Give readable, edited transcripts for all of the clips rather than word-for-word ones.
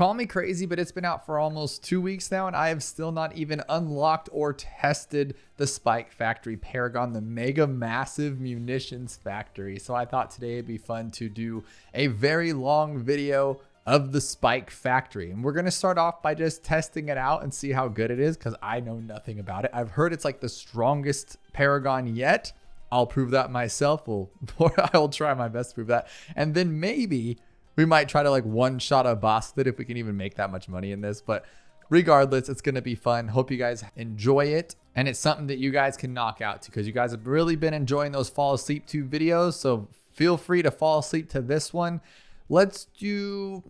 Call me crazy, but it's been out for almost 2 weeks now, and I have still not even unlocked or tested the Spike Factory Paragon, the mega massive munitions factory. So I thought today it'd be fun to do a very long video of the Spike Factory. And we're going to start off by just testing it out and see how good it is, because I know nothing about it. I've heard it's like the strongest Paragon yet. I'll prove that myself. I'll try my best to prove that. And then maybe we might try to like one-shot a boss with it if we can even make that much money in this. But regardless, it's going to be fun. Hope you guys enjoy it. And it's something that you guys can knock out to, because you guys have really been enjoying those fall asleep to videos. So feel free to fall asleep to this one. Let's do,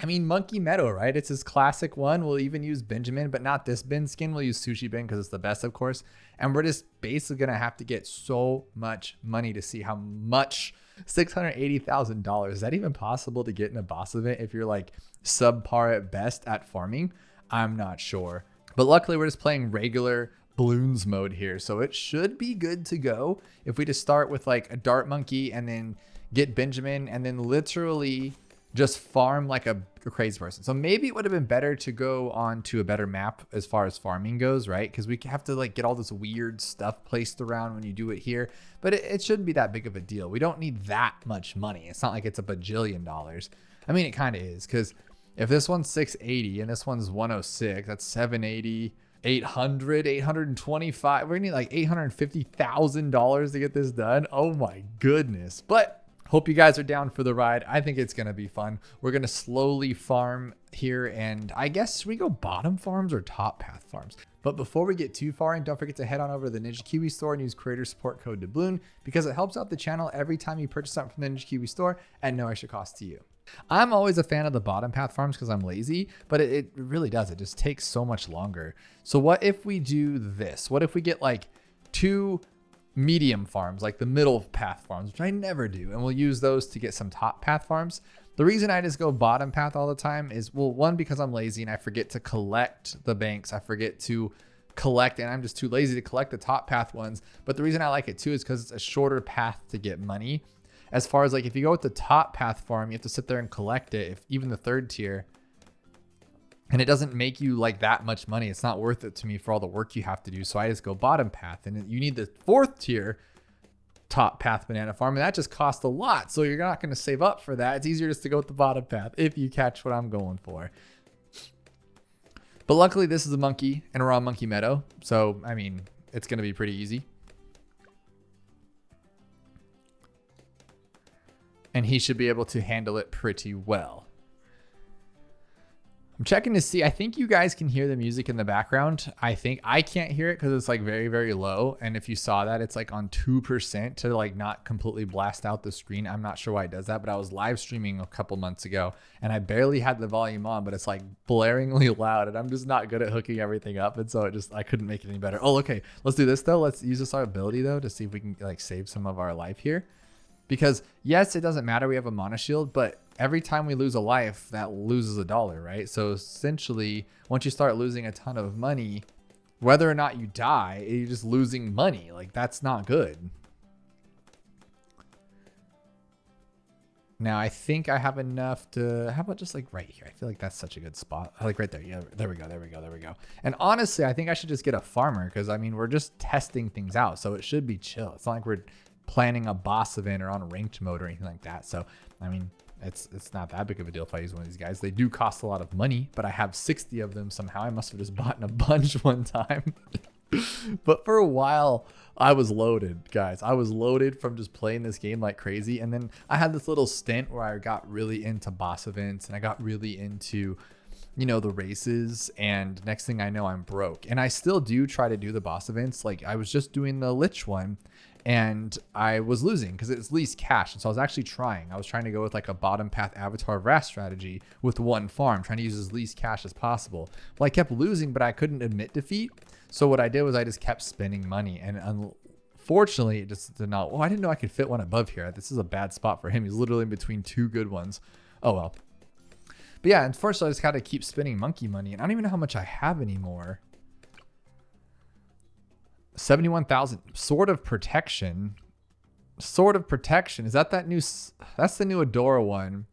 Monkey Meadow, right? It's his classic one. We'll even use Benjamin, but not this Ben skin. We'll use Sushi Ben because it's the best, of course. And we're just basically going to have to get so much money to see how much. $680,000. Is that even possible to get in a boss event if you're like subpar at best at farming? I'm not sure. But luckily we're just playing regular Bloons mode here. So it should be good to go if we just start with like a dart monkey and then get Benjamin and then literally just farm like a crazy person. So maybe it would have been better to go on to a better map as far as farming goes, right? Because we have to like get all this weird stuff placed around when you do it here. But it shouldn't be that big of a deal. We don't need that much money. It's not like it's a bajillion dollars. I mean, it kind of is, because if this one's 680 and this one's 106, that's 780, 800, 825. We're gonna need like $850,000 to get this done. Oh my goodness. But hope you guys are down for the ride. I think it's going to be fun. We're going to slowly farm here. And I guess we go bottom farms or top path farms. But before we get too far in, don't forget to head on over to the Ninja Kiwi store and use creator support code Dabloon, because it helps out the channel every time you purchase something from the Ninja Kiwi store at no extra cost to you. I'm always a fan of the bottom path farms because I'm lazy, but it really does. It just takes so much longer. So what if we do this? What if we get like 2 medium farms, like the middle path farms, which I never do, and we'll use those to get some top path farms. The reason I just go bottom path all the time is, well, one, because I'm lazy and I forget to collect the banks. I forget to collect, and I'm just too lazy to collect the top path ones. But the reason I like it too is because it's a shorter path to get money. As far as like, if you go with the top path farm, you have to sit there and collect it, if even the 3rd tier, and it doesn't make you like that much money. It's not worth it to me for all the work you have to do. So I just go bottom path, and you need the 4th tier top path banana farm, and that just costs a lot. So you're not going to save up for that. It's easier just to go with the bottom path if you catch what I'm going for. But luckily this is a monkey and we're on Monkey Meadow. So, I mean, it's going to be pretty easy. And he should be able to handle it pretty well. I'm checking to see. I think you guys can hear the music in the background. I think I can't hear it because it's like very, very low. And if you saw that, it's like on 2% to like not completely blast out the screen. I'm not sure why it does that, but I was live streaming a couple months ago and I barely had the volume on, but it's like blaringly loud, and I'm just not good at hooking everything up. And so I couldn't make it any better. Oh, okay. Let's do this though. Let's use this our ability though to see if we can like save some of our life here. Because yes, it doesn't matter. We have a mana shield, but every time we lose a life, that loses $1, right? So essentially, once you start losing a ton of money, whether or not you die, you're just losing money. Like, that's not good. Now, I think I have enough to, how about just like right here? I feel like that's such a good spot. Like right there. Yeah, there we go. There we go. There we go. And honestly, I think I should just get a farmer, because I mean, we're just testing things out. So it should be chill. It's not like we're planning a boss event or on ranked mode or anything like that. So, I mean, it's not that big of a deal if I use one of these guys. They do cost a lot of money, but I have 60 of them somehow. I must have just bought in a bunch one time. But for a while, I was loaded, guys. I was loaded from just playing this game like crazy. And then I had this little stint where I got really into boss events and I got really into, you know, the races. And next thing I know, I'm broke. And I still do try to do the boss events. Like, I was just doing the Lich one, and I was losing because it's least cash. And so I was actually trying. I was trying to go with like a bottom path Avatar Vrast strategy with one farm, trying to use as least cash as possible. Well, I kept losing, but I couldn't admit defeat. So what I did was I just kept spending money. And unfortunately, it just did not. Oh, I didn't know I could fit one above here. This is a bad spot for him. He's literally in between 2 good ones. Oh, well. But yeah, unfortunately, I just got to keep spending monkey money. And I don't even know how much I have anymore. 71,000. Sword of Protection. Sword of Protection. Is that new? That's the new Adora one.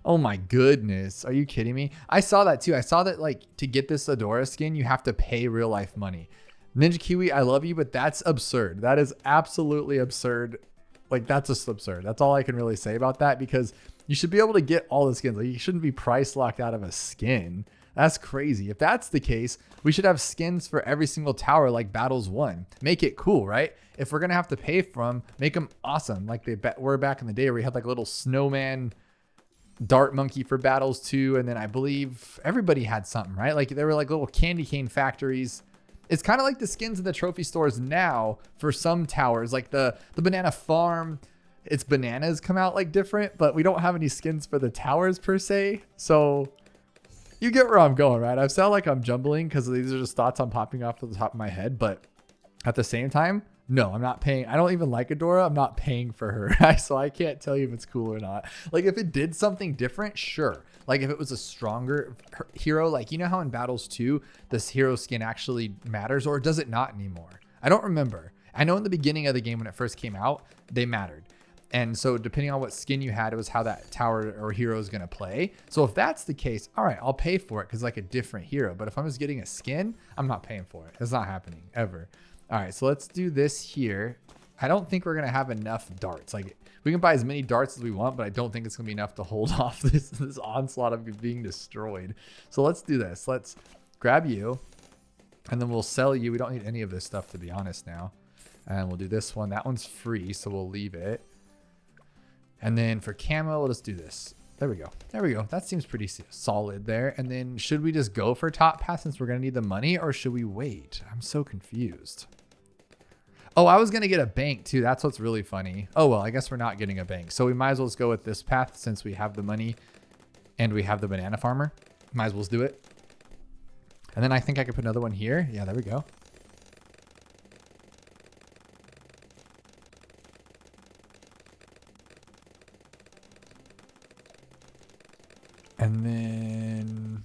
Oh my goodness. Are you kidding me? I saw that too. I saw that like to get this Adora skin, you have to pay real life money. Ninja Kiwi, I love you, but that's absurd. That is absolutely absurd. Like that's just absurd. That's all I can really say about that, because you should be able to get all the skins. Like you shouldn't be price locked out of a skin. That's crazy. If that's the case, we should have skins for every single tower like Battles 1. Make it cool, right? If we're going to have to pay for them, make them awesome. Like they were back in the day where we had like a little snowman dart monkey for Battles 2. And then I believe everybody had something, right? Like there were like little candy cane factories. It's kind of like the skins in the trophy stores now for some towers, like the banana farm. Its bananas come out like different, but we don't have any skins for the towers per se. So you get where I'm going, right? I sound like I'm jumbling because these are just thoughts I'm popping off the top of my head. But at the same time, no, I'm not paying. I don't even like Adora. I'm not paying for her. So I can't tell you if it's cool or not. Like if it did something different, sure. Like if it was a stronger hero, like you know how in Battles 2, this hero skin actually matters, or does it not anymore? I don't remember. I know in the beginning of the game when it first came out, they mattered. And so depending on what skin you had, it was how that tower or hero is going to play. So if that's the case, all right, I'll pay for it because like a different hero. But if I'm just getting a skin, I'm not paying for it. It's not happening ever. All right, so let's do this here. I don't think we're going to have enough darts. Like we can buy as many darts as we want, but I don't think it's going to be enough to hold off this onslaught of being destroyed. So let's do this. Let's grab you and then we'll sell you. We don't need any of this stuff, to be honest now. And we'll do this one. That one's free, so we'll leave it. And then for camo, we'll just do this. There we go. There we go. That seems pretty solid there. And then should we just go for top pass since we're going to need the money, or should we wait? I'm so confused. Oh, I was going to get a bank too. That's what's really funny. Oh, well, I guess we're not getting a bank. So we might as well just go with this path since we have the money and we have the banana farmer. Might as well just do it. And then I think I could put another one here. Yeah, there we go. And then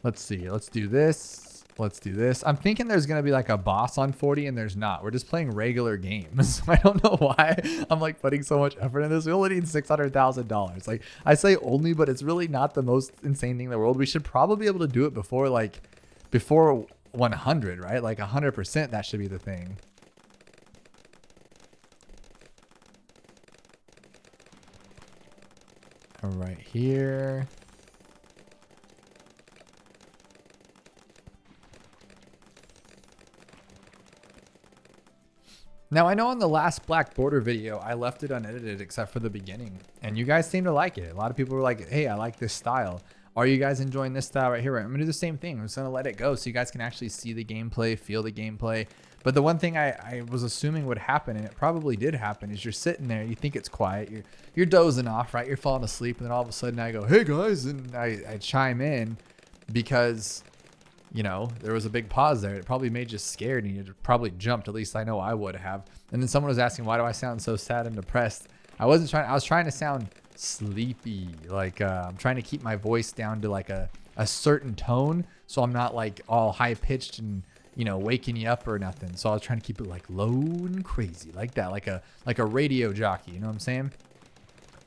let's see. Let's do this. Let's do this. I'm thinking there's going to be like a boss on 40 and there's not. We're just playing regular games. I don't know why I'm like putting so much effort in this. We only need $600,000. Like I say only, but it's really not the most insane thing in the world. We should probably be able to do it before 100, right? Like 100%, that should be the thing. Right here. Now I know in the last Black Border video, I left it unedited except for the beginning, and you guys seem to like it. A lot of people were like, hey, I like this style. Are you guys enjoying this style right here? I'm gonna do the same thing. I'm just gonna let it go so you guys can actually see the gameplay, feel the gameplay. But the one thing I was assuming would happen, and it probably did happen, is you're sitting there, you think it's quiet, you're dozing off, right? You're falling asleep, and then all of a sudden I go, hey guys, and I chime in because, you know, there was a big pause there. It probably made you scared, and you probably jumped. At least I know I would have. And then someone was asking, why do I sound so sad and depressed? I was trying to sound sleepy. Like I'm trying to keep my voice down to like a certain tone, so I'm not like all high pitched and, you know, waking you up or nothing. So I was trying to keep it like low and crazy like that, like a radio jockey, you know what I'm saying?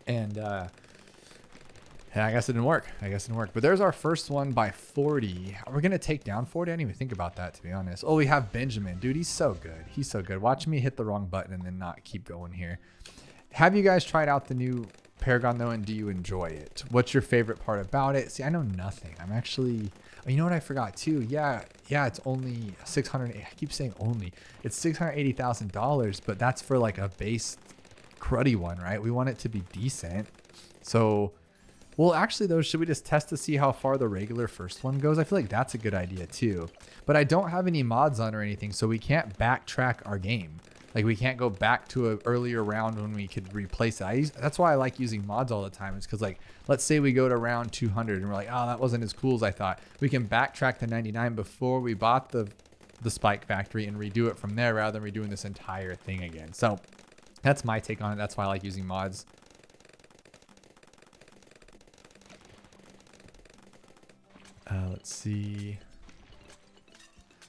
And yeah, I guess it didn't work. But there's our first one by 40. Are we gonna take down 40? I didn't even think about that, to be honest. Oh, we have Benjamin. Dude, he's so good. Watch me hit the wrong button and then not keep going here. Have you guys tried out the new Paragon though, and do you enjoy it? What's your favorite part about it? See, I know nothing. I'm actually, oh, you know what I forgot too? Yeah, it's only 600. I keep saying only. It's $680,000, but that's for like a base cruddy one, right? We want it to be decent. So, well, actually though, should we just test to see how far the regular first one goes? I feel like that's a good idea too. But I don't have any mods on or anything, so we can't backtrack our game. Like we can't go back to an earlier round when we could replace it. That's why I like using mods all the time. It's because, like, let's say we go to round 200 and we're like, oh, that wasn't as cool as I thought. We can backtrack to 99 before we bought the spike factory and redo it from there rather than redoing this entire thing again. So that's my take on it. That's why I like using mods. Let's see.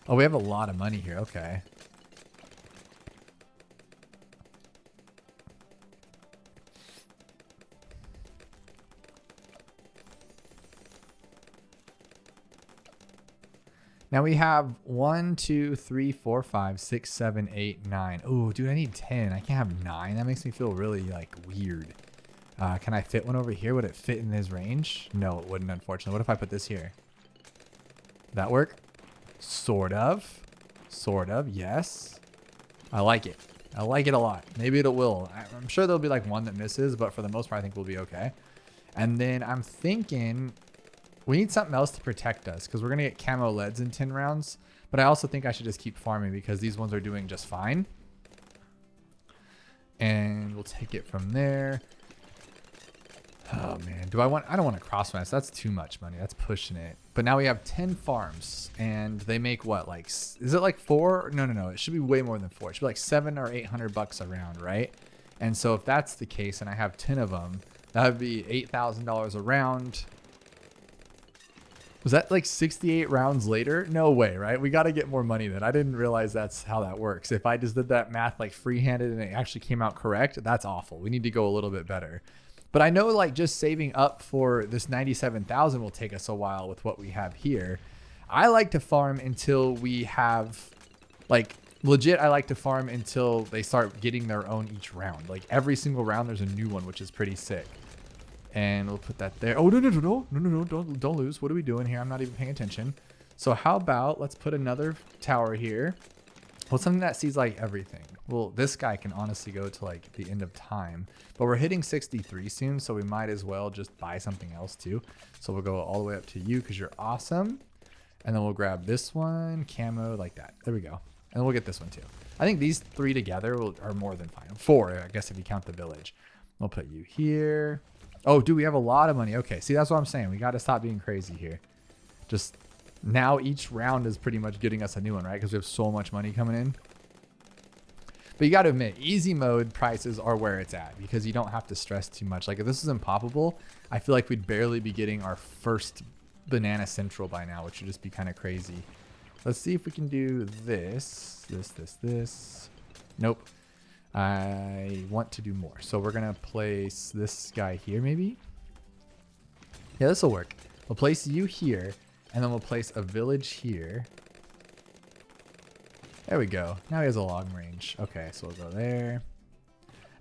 Oh, we have a lot of money here. Okay. Now we have 1, 2, 3, 4, 5, 6, 7, 8, 9. Oh, dude, I need 10. I can't have 9. That makes me feel really like weird. Can I fit one over here? Would it fit in his range? No, it wouldn't, unfortunately. What if I put this here? That work? Sort of. Sort of, yes. I like it. I like it a lot. Maybe it will. I'm sure there'll be like one that misses, but for the most part, I think we'll be okay. And then I'm thinking we need something else to protect us because we're going to get camo leads in 10 rounds. But I also think I should just keep farming because these ones are doing just fine. And we'll take it from there. Oh man, I don't want to cross finance. That's too much money. That's pushing it. But now we have 10 farms and they make what, like, is it like 4? No. It should be way more than 4. It should be like 700 or 800 bucks a round, right? And so if that's the case and I have 10 of them, that would be $8,000 a round. Was that like 68 rounds later? No way, right? We got to get more money then. I didn't realize that's how that works. If I just did that math like free-handed and it actually came out correct, that's awful. We need to go a little bit better. But I know like just saving up for this 97,000 will take us a while with what we have here. I like to farm until we have like legit. I like to farm until they start getting their own each round. Like every single round, there's a new one, which is pretty sick. And we'll put that there. Oh, no, don't lose. What are we doing here? I'm not even paying attention. So how about let's put another tower here. Well, something that sees like everything. Well, this guy can honestly go to like the end of time, but we're hitting 63 soon. So we might as well just buy something else too. So we'll go all the way up to you because you're awesome. And then we'll grab this one, camo like that. There we go. And we'll get this one too. I think these 3 together are more than fine. 4, I guess, if you count the village. We'll put you here. Oh, dude, we have a lot of money. Okay, see, that's what I'm saying. We got to stop being crazy here. Just now each round is pretty much getting us a new one, right? Because we have so much money coming in. But you got to admit, easy mode prices are where it's at because you don't have to stress too much. Like if this is impoppable, I feel like we'd barely be getting our first banana central by now, which would just be kind of crazy. Let's see if we can do this. Nope. I want to do more. So we're going to place this guy here maybe. Yeah, this will work. We'll place you here and then we'll place a village here. There we go. Now he has a long range. Okay, so we'll go there.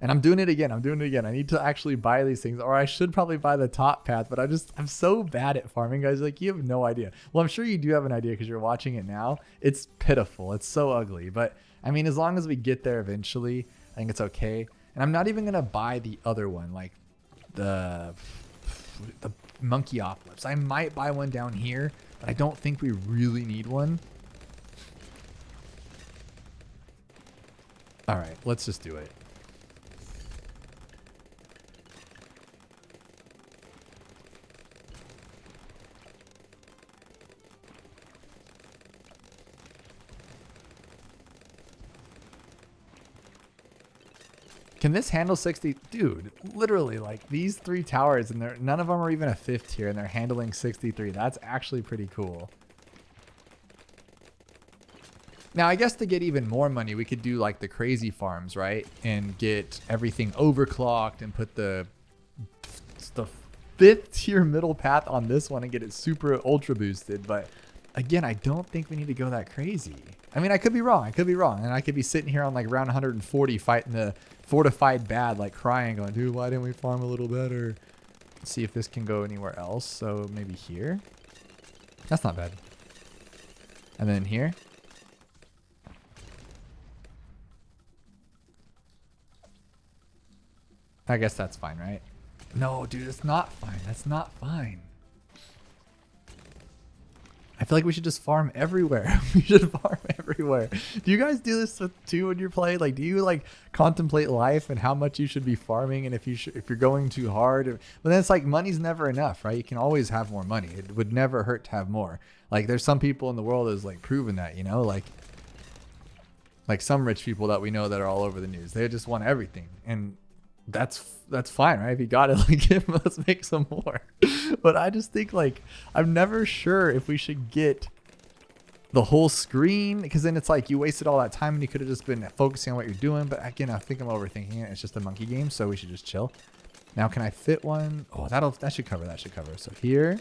And I'm doing it again. I need to actually buy these things, or I should probably buy the top path, but I'm so bad at farming, guys. Like, you have no idea. Well, I'm sure you do have an idea because you're watching it now. It's pitiful. It's so ugly. But I mean, as long as we get there eventually, I think it's okay. And I'm not even going to buy the other one, like the Monkeyopolis. I might buy one down here, but I don't think we really need one. All right, let's just do it. Can this handle 60? Dude, literally, like these 3 towers, and none of them are even a 5th tier, and they're handling 63. That's actually pretty cool. Now, I guess to get even more money, we could do like the crazy farms, right? And get everything overclocked and put the 5th tier middle path on this one and get it super ultra boosted. But again, I don't think we need to go that crazy. I mean, I could be wrong. And I could be sitting here on like round 140 fighting the fortified bad, like crying, going, dude, why didn't we farm a little better? Let's see if this can go anywhere else. So maybe here. That's not bad. And then here. I guess that's fine, right? No, dude, it's not fine. That's not fine. I feel like we should just farm everywhere. We should farm everywhere. Do you guys do this too when you're playing? Like, do you like contemplate life and how much you should be farming, and if you're going too hard? But then it's like money's never enough, right? You can always have more money. It would never hurt to have more. Like, there's some people in the world that's like proven that, you know, like some rich people that we know that are all over the news. They just want everything, and that's fine, right? If you got it, like, let's make some more. But I just think, like, I'm never sure if we should get the whole screen, because then it's like you wasted all that time and you could have just been focusing on what you're doing. But again, I think I'm overthinking it. It's just a monkey game, so we should just chill. Now, can I fit one? Oh, that should cover. So here.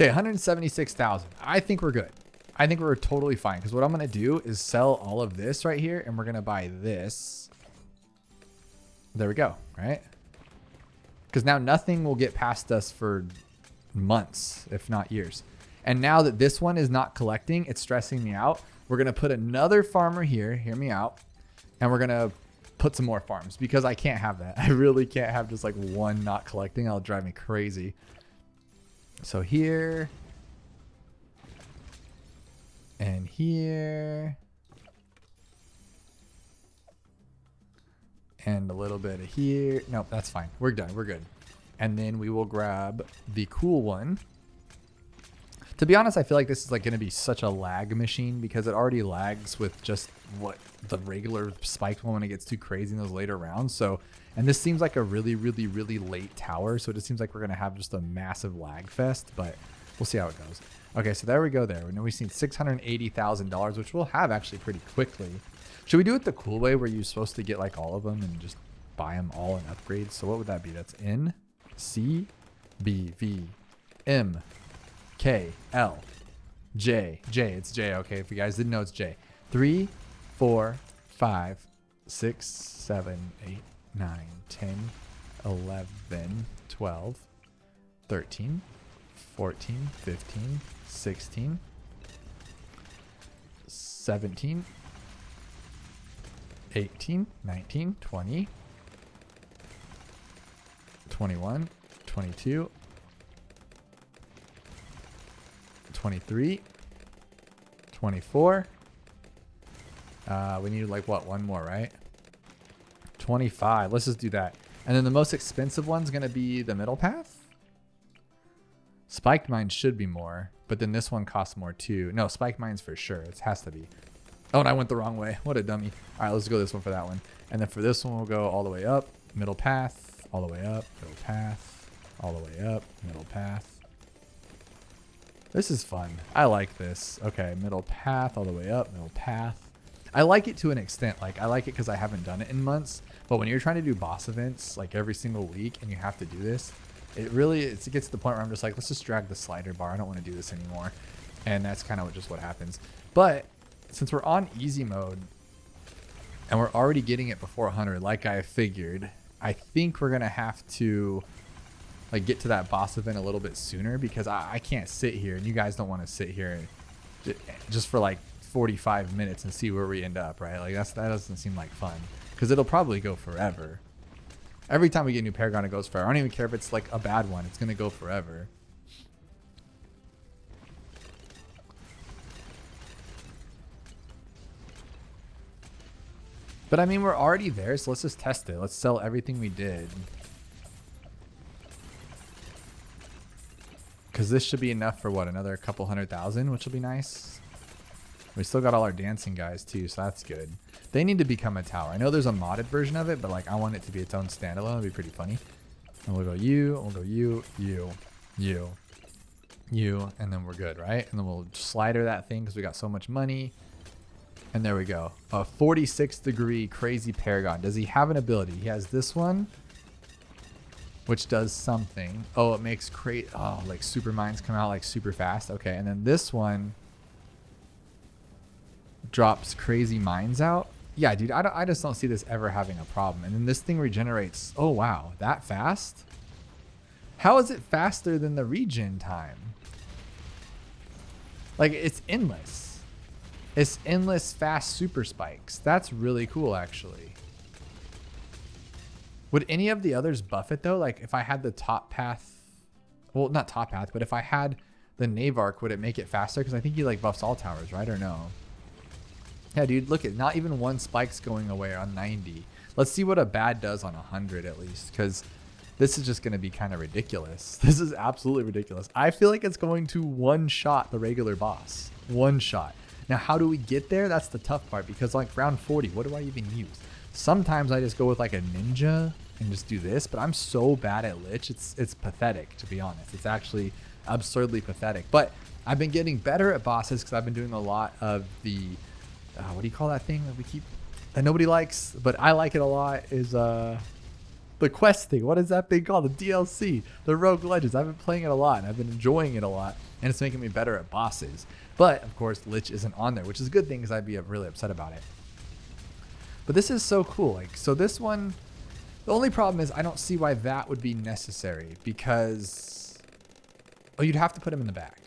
Okay, 176,000. I think we're good. I think we're totally fine because what I'm going to do is sell all of this right here and we're going to buy this. There we go, right? Because now nothing will get past us for months, if not years. And now that this one is not collecting, it's stressing me out. We're going to put another farmer here. Hear me out. And we're going to put some more farms because I can't have that. I really can't have just like one not collecting. That'll drive me crazy. So here and here and a little bit of here. Nope, that's fine. We're done. We're good. And then we will grab the cool one. To be honest, I feel like this is like going to be such a lag machine because it already lags with just what the regular spiked one when it gets too crazy in those later rounds. So, and this seems like a really, really, really late tower. So it just seems like we're going to have just a massive lag fest, but we'll see how it goes. Okay, so there we go there. We know we've seen $680,000, which we'll have actually pretty quickly. Should we do it the cool way where you're supposed to get like all of them and just buy them all in upgrades? So what would that be? That's N, C, B, V, M, K, L, J. J, it's J. Okay, if you guys didn't know, it's J. 3, 4, 5, 6, 7, 8, 9, 10, 11, 12, 13, 14, 15, 16, 17, 18, 19, 20, 21, 22, 23, 24. We need like what? One more, right? 25. Let's just do that. And then the most expensive one's going to be the middle path. Spiked mines should be more, but then this one costs more too. No, spiked mines for sure. It has to be. Oh, and I went the wrong way. What a dummy. All right, let's go this one for that one. And then for this one, we'll go all the way up, middle path, all the way up, middle path, all the way up, middle path. This is fun. I like this. Okay, middle path, all the way up, middle path. I like it to an extent. Like, I like it because I haven't done it in months. But when you're trying to do boss events, like every single week, and you have to do this, it gets to the point where I'm just like, let's just drag the slider bar. I don't want to do this anymore. And that's kind of just what happens. But since we're on easy mode, and we're already getting it before 100, like I figured, I think we're going to have to like get to that boss event a little bit sooner because I can't sit here and you guys don't want to sit here just for like 45 minutes and see where we end up, right? Like that doesn't seem like fun because it'll probably go forever. Every time we get a new Paragon, it goes forever. I don't even care if it's like a bad one. It's going to go forever. But I mean, we're already there, so let's just test it. Let's sell everything we did. Because this should be enough for what, another couple 100,000, which will be nice. We still got all our dancing guys too, so that's good. They need to become a tower. I know there's a modded version of it, but like I want it to be its own standalone. It'd be pretty funny. And we'll go you, we'll go you, you, you, you, and then we're good, right? And then we'll slider that thing because we got so much money. And there we go. A 46-degree crazy Paragon. Does he have an ability? He has this one, which does something. Oh, it makes like super mines come out like super fast. Okay, and then this one drops crazy mines out. Yeah, dude, I just don't see this ever having a problem. And then this thing regenerates. Oh, wow, that fast? How is it faster than the regen time? Like, it's endless. It's endless fast super spikes. That's really cool, actually. Would any of the others buff it, though? Like, if I had the top path... Well, not top path, but if I had the Navark, would it make it faster? Because I think he, like, buffs all towers, right? Or no? Yeah, dude, look at not even one spike's going away on 90. Let's see what a bad does on 100 at least, because this is just going to be kind of ridiculous. This is absolutely ridiculous. I feel like it's going to one-shot the regular boss. One shot. Now, how do we get there? That's the tough part, because like round 40, what do I even use? Sometimes I just go with like a ninja and just do this, but I'm so bad at Lich. It's pathetic, to be honest. It's actually absurdly pathetic. But I've been getting better at bosses because I've been doing a lot of the... what do you call that thing that we keep that nobody likes, but I like it a lot, is the The quest thing. What is that thing called? The DLC. The Rogue Legends. I've been playing it a lot. And I've been enjoying it a lot. And it's making me better at bosses. But, of course, Lich isn't on there, which is a good thing because I'd be really upset about it. But this is so cool. Like, so this one, the only problem is I don't see why that would be necessary because, oh, you'd have to put him in the back.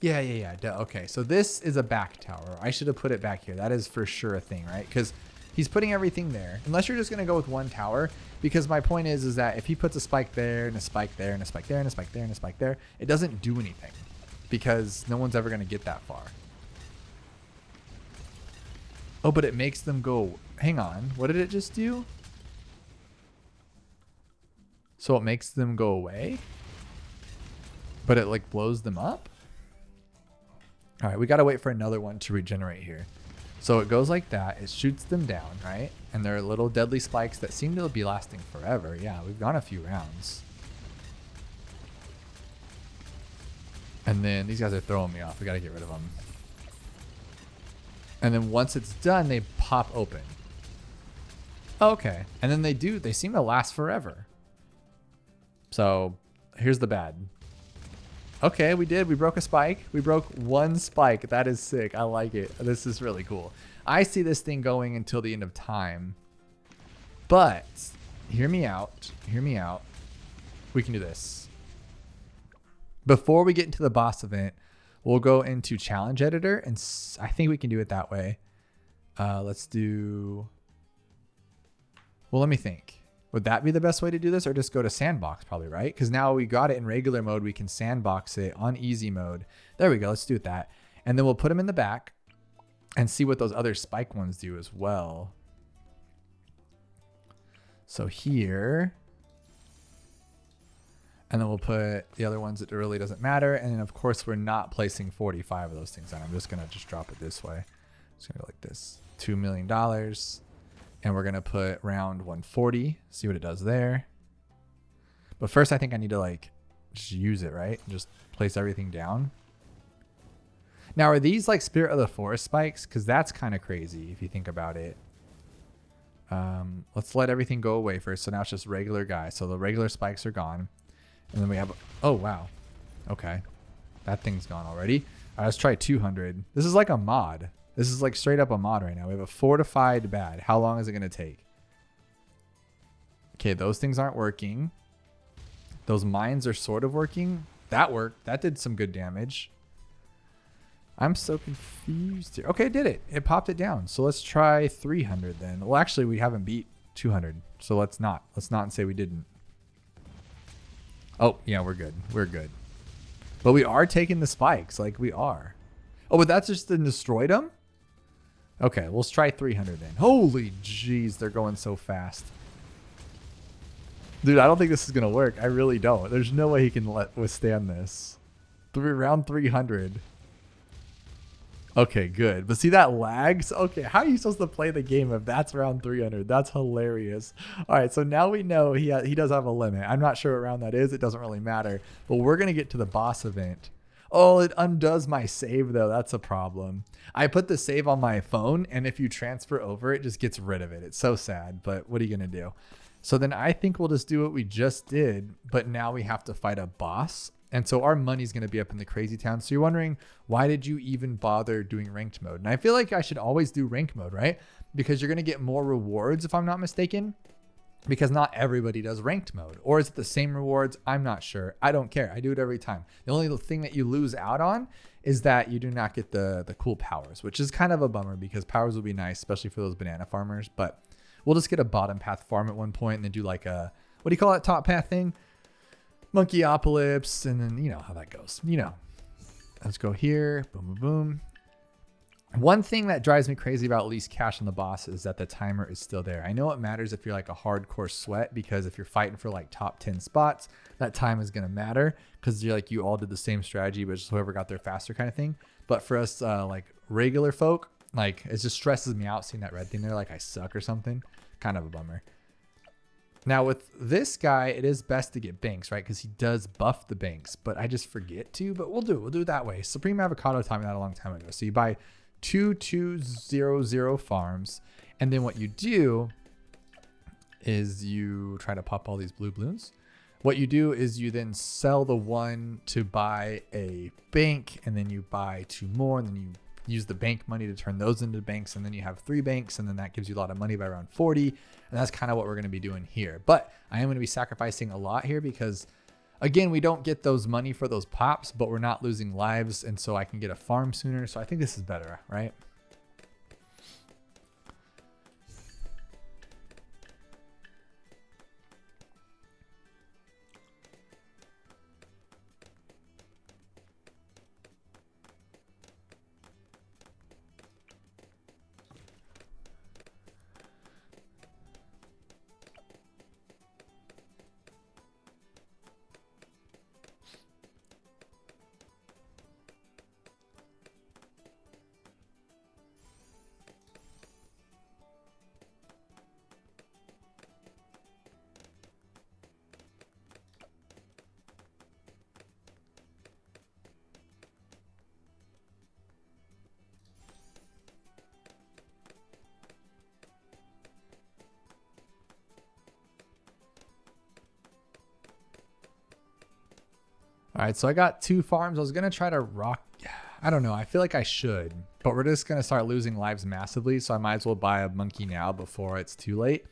Yeah. Okay, so this is a back tower. I should have put it back here. That is for sure a thing, right? Because he's putting everything there. Unless you're just going to go with one tower. Because my point is that if he puts a spike there and a spike there and a spike there and a spike there and a spike there, it doesn't do anything. Because no one's ever going to get that far. Oh, but it makes them go... Hang on. What did it just do? So it makes them go away? But it like blows them up? All right, we got to wait for another one to regenerate here. So it goes like that. It shoots them down, right? And they're little deadly spikes that seem to be lasting forever. Yeah, we've gone a few rounds. And then these guys are throwing me off. We got to get rid of them. And then once it's done, they pop open. Okay. And then they seem to last forever. So here's the bad. Okay, we broke a spike. We broke one spike. That is sick. I like it. This is really cool. I see this thing going until the end of time. But hear me out. Hear me out. We can do this. Before we get into the boss event, we'll go into challenge editor, and I think we can do it that way. Let's do... Well, let me think. Would that be the best way to do this, or just go to Sandbox probably, right? Because now we got it in regular mode. We can Sandbox it on easy mode. There we go. Let's do that. And then we'll put them in the back and see what those other spike ones do as well. So here... And then we'll put the other ones that really doesn't matter. And then, of course, we're not placing 45 of those things on. I'm just going to just drop it this way. Just going to go like this. $2 million. And we're going to put round 140. See what it does there. But first, I think I need to, like, just use it, right? Just place everything down. Now, are these, like, Spirit of the Forest spikes? Because that's kind of crazy if you think about it. Let's let everything go away first. So now it's just regular guys. So the regular spikes are gone. And then we have, oh, wow. Okay. That thing's gone already. All right, let's try 200. This is like a mod. This is like straight up a mod right now. We have a fortified bad. How long is it going to take? Okay, those things aren't working. Those mines are sort of working. That worked. That did some good damage. I'm so confused here. Okay, it did it. It popped it down. So let's try 300 then. Well, actually, we haven't beat 200. So let's not say we didn't. Oh, yeah, we're good. We're good. But we are taking the spikes. Like, we are. Oh, but that's just destroyed them? Okay, let's try 300 then. Holy jeez, they're going so fast. Dude, I don't think this is going to work. I really don't. There's no way he can withstand this. Round 300. Okay, good. But see, that lags? Okay, how are you supposed to play the game if that's round 300? That's hilarious. All right, so now we know he does have a limit. I'm not sure what round that is. It doesn't really matter. But we're going to get to the boss event. Oh, it undoes my save, though. That's a problem. I put the save on my phone, and if you transfer over, it just gets rid of it. It's so sad, but what are you going to do? So then I think we'll just do what we just did, but now we have to fight a boss. And so our money's going to be up in the crazy town. So you're wondering, why did you even bother doing ranked mode? And I feel like I should always do ranked mode, right? Because you're going to get more rewards, if I'm not mistaken. Because not everybody does ranked mode. Or is it the same rewards? I'm not sure. I don't care. I do it every time. The only thing that you lose out on is that you do not get the cool powers, which is kind of a bummer because powers would be nice, especially for those banana farmers. But we'll just get a bottom path farm at one point and then do like a, what do you call that top path thing? Monkeyopolis, and then you know how that goes. You know, let's go here. Boom, boom, boom. One thing that drives me crazy about least cash on the boss is that the timer is still there. I know it matters if you're like a hardcore sweat, because if you're fighting for like top 10 spots, that time is going to matter because you're like, you all did the same strategy, but just whoever got there faster kind of thing. But for us, like regular folk, like it just stresses me out seeing that red thing there, like I suck or something. Kind of a bummer. Now with this guy, it is best to get banks, right? Because he does buff the banks, but I just forget to, but we'll do it that way. Supreme Avocado taught me that a long time ago. So you buy 2200 farms, and then what you do is you try to pop all these blue balloons. What you do is you then sell the one to buy a bank, and then you buy 2 more, and then you use the bank money to turn those into banks, and then you have 3 banks, and then that gives you a lot of money by around 40. And that's kind of what we're going to be doing here. But I am going to be sacrificing a lot here because, again, we don't get those money for those pops, but we're not losing lives, and so I can get a farm sooner. So I think this is better, right? All right, so I got 2 farms. I was going to try to rock. I don't know. I feel like I should, but we're just going to start losing lives massively. So I might as well buy a monkey now before it's too late.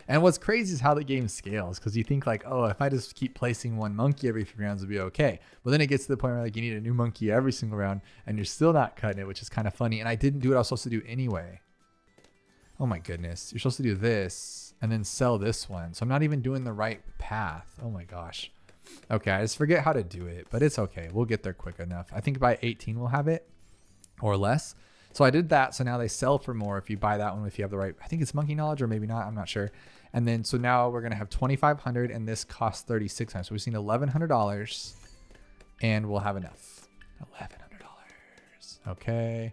And what's crazy is how the game scales, because you think like, oh, if I just keep placing 1 monkey every 3 rounds, it'll be okay. But then it gets to the point where like you need a new monkey every single round and you're still not cutting it, which is kind of funny. And I didn't do what I was supposed to do anyway. Oh my goodness. You're supposed to do this and then sell this one. So I'm not even doing the right path. Oh my gosh. Okay, I just forget how to do it, but it's okay. We'll get there quick enough. I think by 18 we'll have it or less. So I did that. So now they sell for more if you buy that one, if you have the right, I think it's monkey knowledge or maybe not. I'm not sure. And then, so now we're going to have 2,500 and this costs 3,600. So we've seen $1,100 and we'll have enough. $1,100. Okay.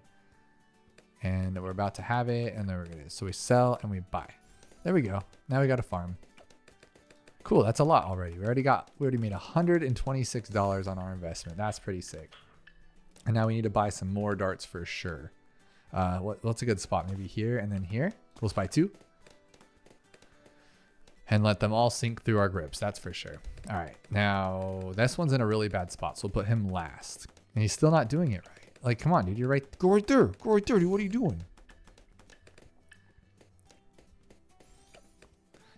And we're about to have it. And there it is. So we sell and we buy. There we go. Now we got a farm. Cool, that's a lot already. We already made $126 on our investment. That's pretty sick. And now we need to buy some more darts for sure. What's a good spot? Maybe here and then here. We'll buy 2. And let them all sink through our grips. That's for sure. All right, now this one's in a really bad spot, so we'll put him last. And he's still not doing it right. Like, come on, dude, you're right. Go right there. Go right there, dude. What are you doing?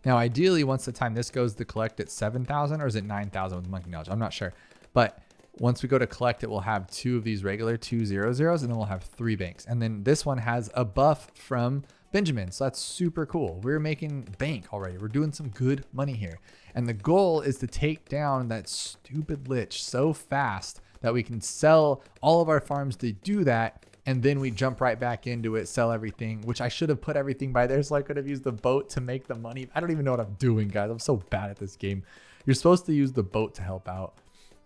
Now, ideally, once the time this goes to collect at 7,000, or is it 9,000 with monkey knowledge? I'm not sure. But once we go to collect it, we'll have 2 of these regular 2 0-0s, and then we'll have 3 banks. And then this one has a buff from Benjamin. So that's super cool. We're making bank already. We're doing some good money here. And the goal is to take down that stupid lich so fast that we can sell all of our farms to do that. And then we jump right back into it, sell everything, which I should have put everything by there so I could have used the boat to make the money. I don't even know what I'm doing, guys. I'm so bad at this game. You're supposed to use the boat to help out.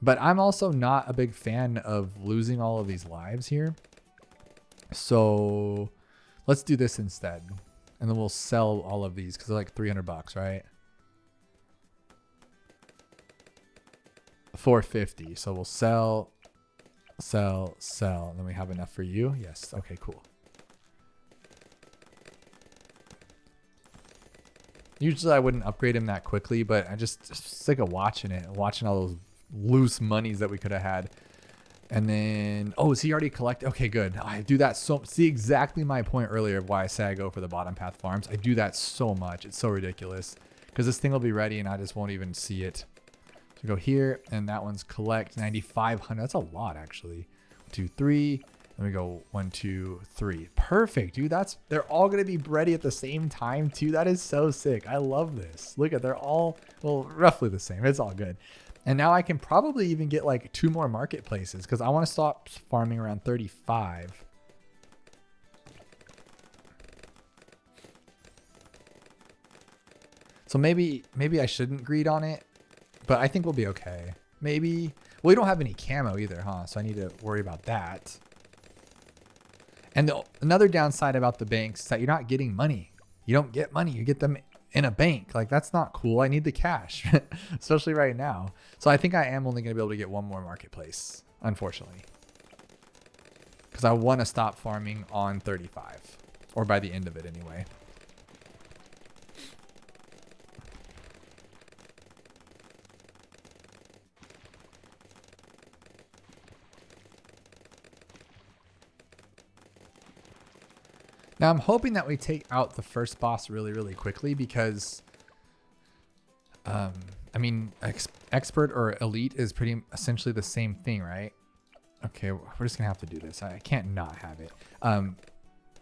But I'm also not a big fan of losing all of these lives here. So let's do this instead. And then we'll sell all of these because they're like $300, right? 450. So we'll sell, and then we have enough for you. Yes. Okay, cool. Usually I wouldn't upgrade him that quickly, but I just sick of watching it, watching all those loose monies that we could have had. And then, oh, is he already collected? Okay, good. I do that see exactly my point earlier of why I say I go for the bottom path farms. I do that so much. It's so ridiculous because this thing will be ready and I just won't even see it. So go here and that one's collect 9,500. That's a lot actually. 1, 2, 3. Then we go 1, 2, 3. Perfect, dude. They're all gonna be ready at the same time too. That is so sick. I love this. Look at, they're all, well, roughly the same. It's all good. And now I can probably even get like 2 more marketplaces because I want to stop farming around 35. So maybe I shouldn't greed on it, but I think we'll be okay. Maybe. Well, we don't have any camo either, huh? So I need to worry about that. And another downside about the banks is that you're not getting money. You don't get money. You get them in a bank. Like, that's not cool. I need the cash, especially right now. So I think I am only going to be able to get 1 more marketplace, unfortunately, because I want to stop farming on 35, or by the end of it anyway. Now I'm hoping that we take out the first boss really, really quickly because, I mean, expert or elite is pretty essentially the same thing, right? Okay, we're just gonna have to do this. I can't not have it.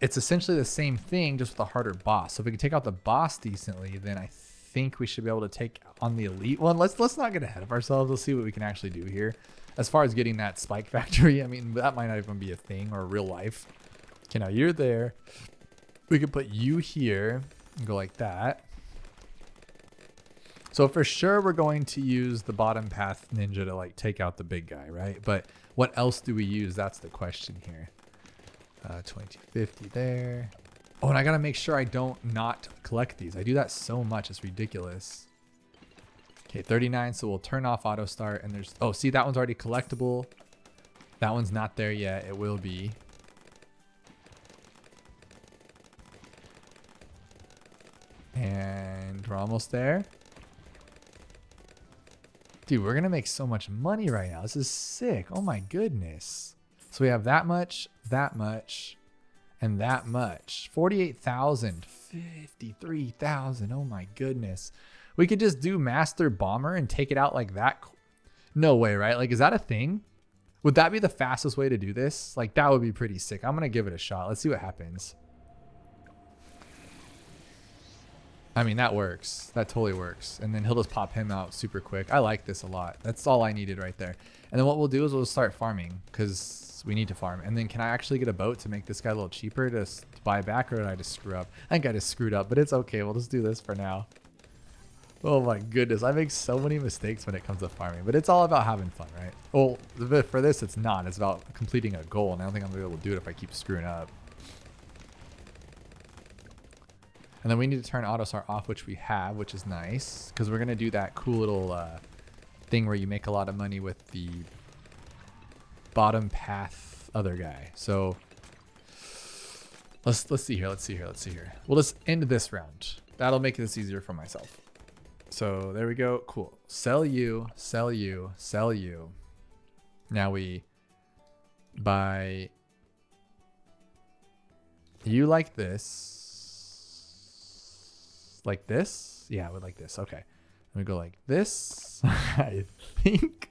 It's essentially the same thing, just with a harder boss. So if we can take out the boss decently, then I think we should be able to take on the elite one. Let's not get ahead of ourselves. Let's see what we can actually do here. As far as getting that spike factory, I mean, that might not even be a thing or real life. Okay, now you're there. We could put you here and go like that. So for sure, we're going to use the bottom path ninja to like take out the big guy, right? But what else do we use? That's the question here. 2250 there. Oh, and I gotta make sure I don't not collect these. I do that so much, it's ridiculous. Okay, 39, so we'll turn off auto start, and there's, oh, see, that one's already collectible. That one's not there yet, it will be. And we're almost there. Dude, we're gonna make so much money right now. This is sick. Oh my goodness. So we have that much, and that much. 48,000, 53,000. Oh my goodness. We could just do Master Bomber and take it out like that. No way, right? Like, is that a thing? Would that be the fastest way to do this? Like, that would be pretty sick. I'm gonna give it a shot. Let's see what happens. I mean, that works. That totally works. And then he'll just pop him out super quick. I like this a lot. That's all I needed right there. And then what we'll do is we'll start farming because we need to farm. And then can I actually get a boat to make this guy a little cheaper to buy back, or did I just screw up? I think I just screwed up, but it's okay. We'll just do this for now. Oh my goodness. I make so many mistakes when it comes to farming, but it's all about having fun, right? Well, for this, it's not. It's about completing a goal. And I don't think I'm going to be able to do it if I keep screwing up. And then we need to turn auto start off, which we have, which is nice because we're going to do that cool little thing where you make a lot of money with the bottom path other guy. So let's see here. We'll just end this round. That'll make this easier for myself. So there we go. Cool. Sell you, sell you, sell you. Now we buy you like this. Like this? Yeah, I would like this. Okay. We go like this. I think.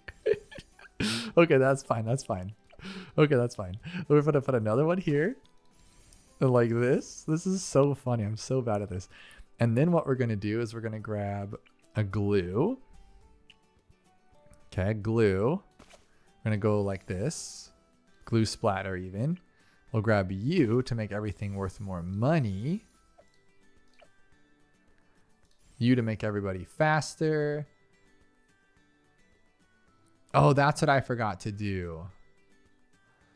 Okay, that's fine. That's fine. Okay, that's fine. We're going to put another one here. Like this. This is so funny. I'm so bad at this. And then what we're going to do is we're going to grab a glue. Okay, glue. We're going to go like this. Glue splatter even. We'll grab you to make everything worth more money. You to make everybody faster. Oh, that's what I forgot to do.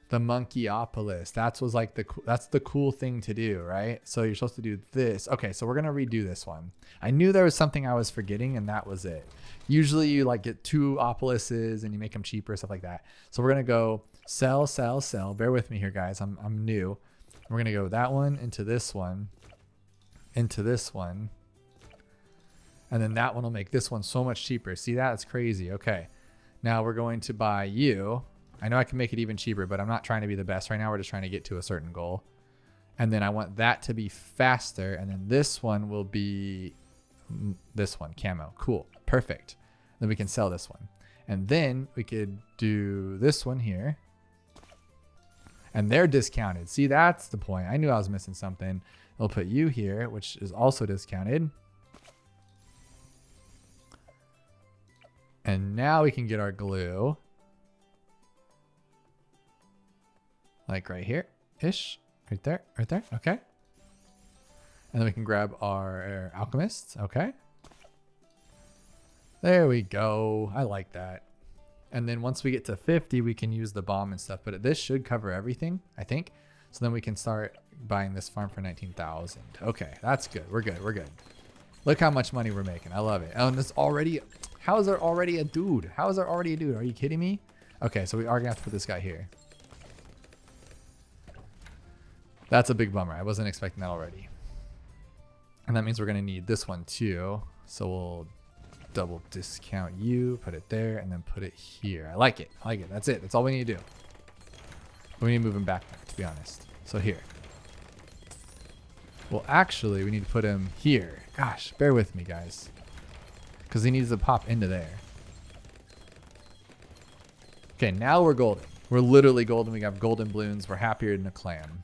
The Monkeyopolis. That's the cool thing to do, right? So you're supposed to do this. Okay, so we're gonna redo this one. I knew there was something I was forgetting, and that was it. Usually you like get 2 Opolises and you make them cheaper, stuff like that. So we're gonna go sell, sell, sell. Bear with me here, guys. I'm new. We're gonna go that one into this one, into this one. And then that one will make this one so much cheaper. See that? It's crazy. Okay. Now we're going to buy you. I know I can make it even cheaper, but I'm not trying to be the best right now. We're just trying to get to a certain goal. And then I want that to be faster. And then this one will be this one, camo. Cool. Perfect. Then we can sell this one. And then we could do this one here. And they're discounted. See, that's the point. I knew I was missing something. We'll put you here, which is also discounted. And now we can get our glue. Like right here ish. Right there. Right there. Okay. And then we can grab our alchemist. Okay. There we go. I like that. And then once we get to 50, we can use the bomb and stuff. But this should cover everything, I think. So then we can start buying this farm for 19,000. Okay. That's good. We're good. We're good. Look how much money we're making. I love it. Oh, and it's already... How is there already a dude? How is there already a dude? Are you kidding me? Okay, so we are gonna have to put this guy here. That's a big bummer. I wasn't expecting that already. And that means we're gonna need this one too. So we'll double discount you, put it there, and then put it here. I like it. I like it. That's it. That's all we need to do. We need to move him back, to be honest. So here. Well, actually, we need to put him here. Gosh, bear with me, guys. Because he needs to pop into there. Okay, now we're golden. We're literally golden. We got golden balloons. We're happier than a clam.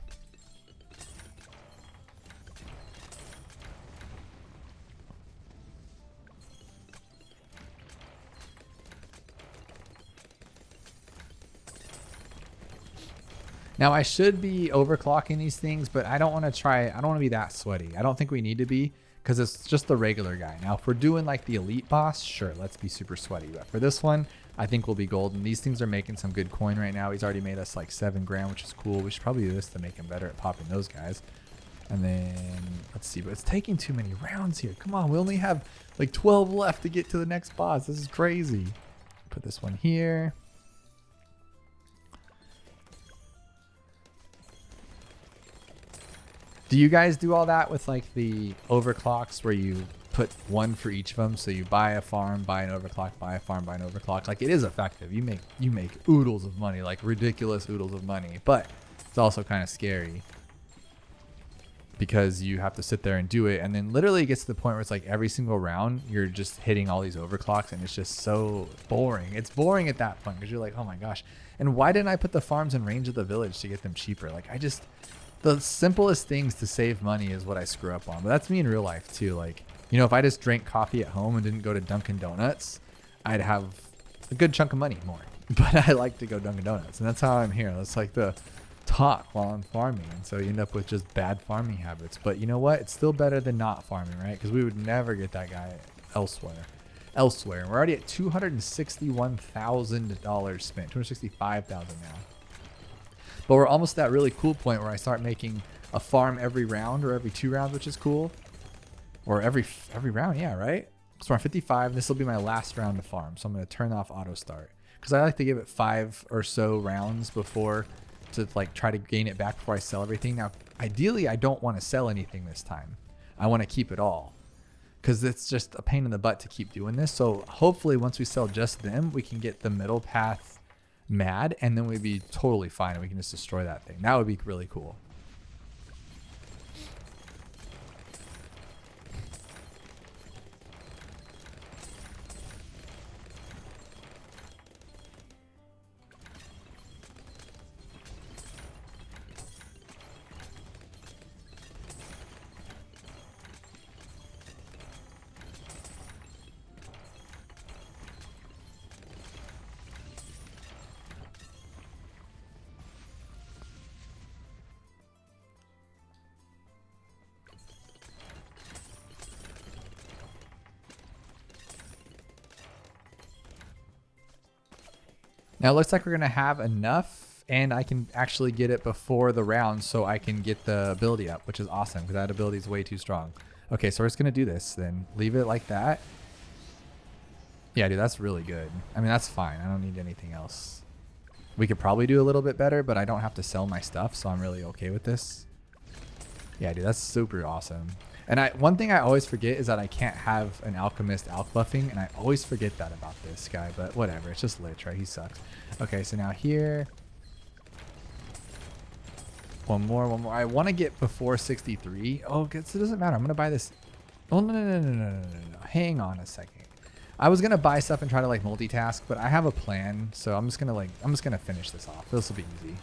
Now I should be overclocking these things, but I don't want to try. I don't want to be that sweaty. I don't think we need to be, because it's just the regular guy. Now, if we're doing like the elite boss, sure, let's be super sweaty. But for this one, I think we'll be golden. These things are making some good coin right now. He's already made us like 7 grand, which is cool. We should probably do this to make him better at popping those guys. And then let's see, but it's taking too many rounds here. Come on, we only have like 12 left to get to the next boss. This is crazy. Put this one here. Do you guys do all that with like the overclocks where you put one for each of them? So you buy a farm, buy an overclock, buy a farm, buy an overclock. Like, it is effective. You make oodles of money, like ridiculous oodles of money, but it's also kind of scary because you have to sit there and do it. And then literally it gets to the point where it's like every single round you're just hitting all these overclocks and it's just so boring. It's boring at that point because you're like, oh my gosh. And why didn't I put the farms in range of the village to get them cheaper? Like, the simplest things to save money is what I screw up on. But that's me in real life too. Like, you know, if I just drank coffee at home and didn't go to Dunkin' Donuts, I'd have a good chunk of money more. But I like to go Dunkin' Donuts, and that's how I'm here. That's like the talk while I'm farming. And so you end up with just bad farming habits. But you know what? It's still better than not farming, right? Because we would never get that guy elsewhere. And we're already at $261,000 spent, $265,000 now. But we're almost at that really cool point where I start making a farm every round or every 2 rounds, which is cool. Or every round, yeah, right? So we're on 55. This will be my last round to farm. So I'm going to turn off auto start because I like to give it 5 or so rounds before to like try to gain it back before I sell everything. Now, ideally, I don't want to sell anything this time. I want to keep it all because it's just a pain in the butt to keep doing this. So hopefully once we sell just them, we can get the middle path mad and then we'd be totally fine and we can just destroy that thing. That would be really cool. Now it looks like we're going to have enough and I can actually get it before the round so I can get the ability up, which is awesome because that ability is way too strong. Okay, so we're just going to do this then. Leave it like that. Yeah, dude, that's really good. I mean, that's fine. I don't need anything else. We could probably do a little bit better, but I don't have to sell my stuff, so I'm really okay with this. Yeah, dude, that's super awesome. And one thing I always forget is that I can't have an alchemist alch buffing, and I always forget that about this guy, but whatever. It's just Lich, right? He sucks. Okay, so now here. One more. I want to get before 63. Oh, it doesn't matter. I'm going to buy this. Oh, no. Hang on a second. I was going to buy stuff and try to like multitask, but I have a plan, so I'm just going to finish this off. This will be easy.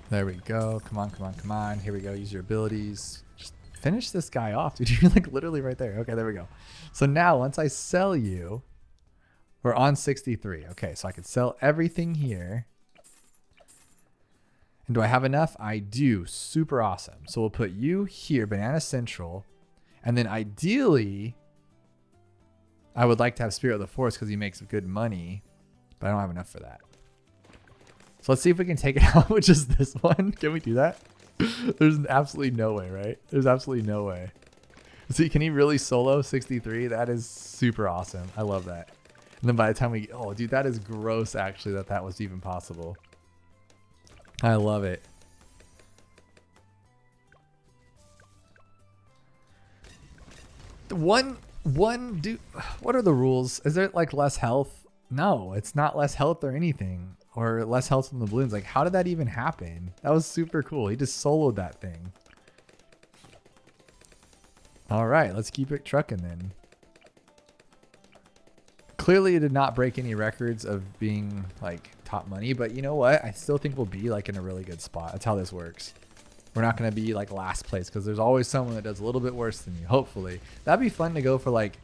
There we go. Come on. Here we go. Use your abilities. Just finish this guy off, dude. You're like literally right there. Okay, there we go. So now once I sell you, we're on 63. Okay, so I could sell everything here. And do I have enough? I do. Super awesome. So we'll put you here, Banana Central. And then ideally, I would like to have Spirit of the Forest because he makes good money. But I don't have enough for that. So let's see if we can take it out with just this one. Can we do that? There's absolutely no way, right? There's absolutely no way. See, can he really solo 63? That is super awesome. I love that. And then by the time oh, dude, that is gross actually that was even possible. I love it. One, dude, what are the rules? Is there like less health? No, it's not less health or anything. or less health from the balloons. Like, how did that even happen? That was super cool. He just soloed that thing. All right, let's keep it trucking then. Clearly, it did not break any records of being like top money, but you know what? I still think we'll be like in a really good spot. That's how this works. We're not going to be like last place because there's always someone that does a little bit worse than you. Hopefully, that'd be fun to go for like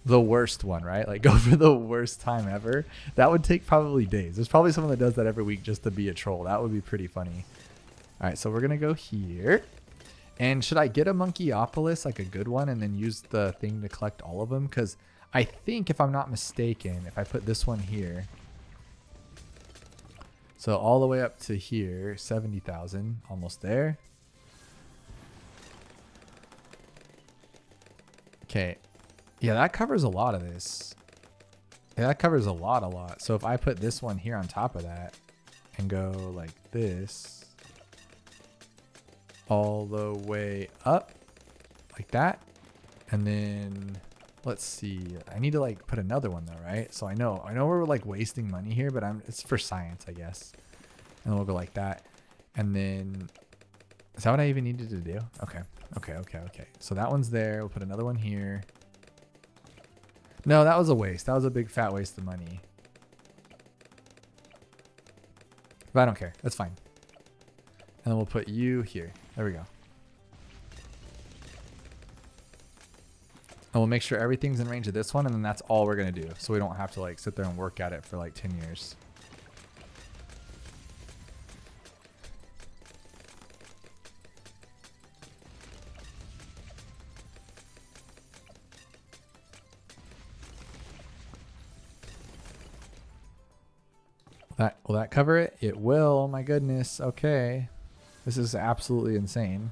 the worst one, right? Like go for the worst time ever. That would take probably days. There's probably someone that does that every week just to be a troll. That would be pretty funny. All right, so we're going to go here. And should I get a Monkeyopolis, like a good one, and then use the thing to collect all of them? Because I think, if I'm not mistaken, if I put this one here, so all the way up to here, 70,000, almost there. Okay. Yeah, that covers a lot of this. Yeah, that covers a lot. So if I put this one here on top of that and go like this, all the way up like that, and then let's see, I need to like put another one though, right? So I know we're like wasting money here, but it's for science, I guess. And then we'll go like that, and then is that what I even needed to do? Okay. So that one's there. We'll put another one here. No, that was a waste. That was a big fat waste of money, but I don't care. That's fine. And then we'll put you here. There we go. And we'll make sure everything's in range of this one, and then that's all we're going to do. So we don't have to like sit there and work at it for like 10 years. Will that cover it? It will. Oh my goodness. Okay. This is absolutely insane.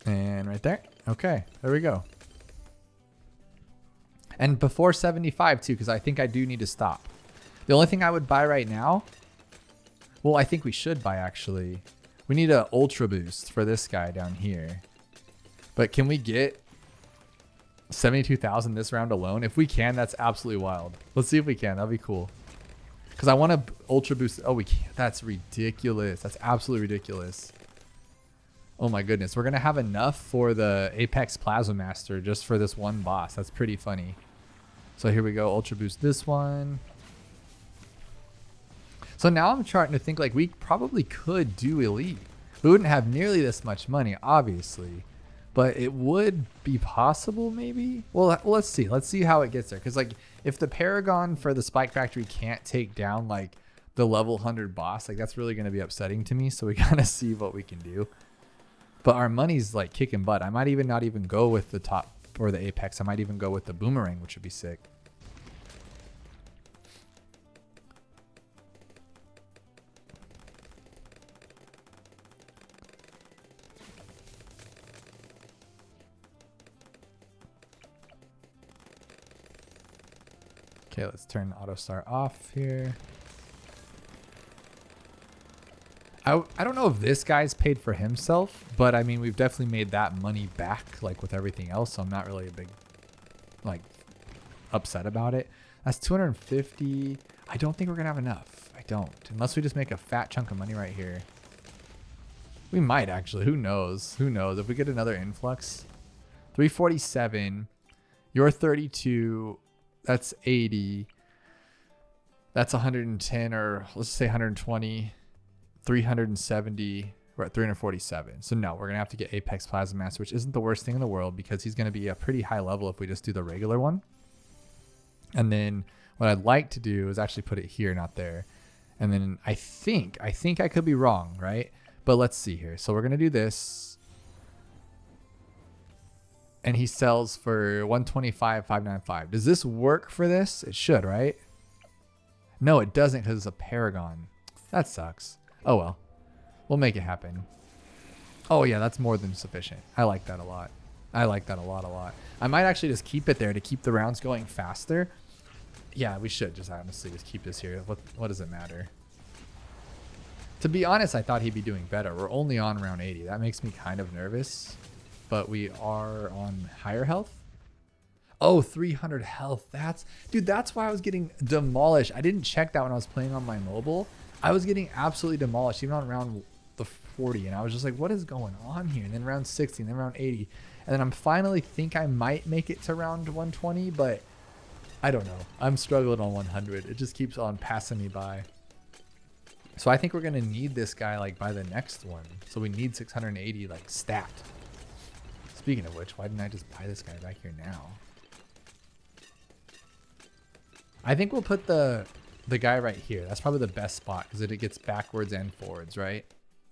And right there. Okay, there we go. And before 75 too, because I think I do need to stop. The only thing I would buy right now, well, I think we should buy actually. We need an ultra boost for this guy down here. But can we get 72,000 this round alone? If we can, that's absolutely wild. Let's see if we can. That'd be cool. Because I want to ultra boost. Oh, we can't. That's ridiculous. That's absolutely ridiculous. Oh my goodness. We're going to have enough for the Apex Plasma Master just for this one boss. That's pretty funny. So here we go. Ultra boost this one. So now I'm starting to think like we probably could do elite. We wouldn't have nearly this much money, obviously, but it would be possible maybe. Well, let's see. Let's see how it gets there. Because like if the Paragon for the Spike Factory can't take down like the level 100 boss, like that's really going to be upsetting to me. So we got to see what we can do. But our money's like kicking butt. I might even not even go with the top or the Apex. I might even go with the Boomerang, which would be sick. Okay, let's turn auto start off here. I don't know if this guy's paid for himself, but I mean, we've definitely made that money back, like with everything else. So I'm not really a big, like, upset about it. That's 250. I don't think we're gonna have enough. I don't, unless we just make a fat chunk of money right here. We might actually. Who knows? Who knows? If we get another influx, 347. You're 32. That's 80. That's 110, or let's say 120. 370. We're at 347. So no, we're gonna have to get Apex Plasma Master, which isn't the worst thing in the world because he's gonna be a pretty high level if we just do the regular one. And then what I'd like to do is actually put it here, not there. And then I think I could be wrong, right? But let's see here. So we're gonna do this. And he sells for 125,595. Does this work for this? It should, right? No, it doesn't because it's a Paragon. That sucks. Oh well. We'll make it happen. Oh yeah, that's more than sufficient. I like that a lot. I like that a lot. I might actually just keep it there to keep the rounds going faster. Yeah, we should just honestly just keep this here. What does it matter? To be honest, I thought he'd be doing better. We're only on round 80. That makes me kind of nervous, but we are on higher health. Oh, 300 health. That's why I was getting demolished. I didn't check that when I was playing on my mobile. I was getting absolutely demolished even on round the 40. And I was just like, what is going on here? And then round 60 and then round 80. And then I'm finally think I might make it to round 120, but I don't know. I'm struggling on 100. It just keeps on passing me by. So I think we're going to need this guy like by the next one. So we need 680 like stat. Speaking of which, why didn't I just buy this guy back here now? I think we'll put the guy right here. That's probably the best spot because it gets backwards and forwards, right?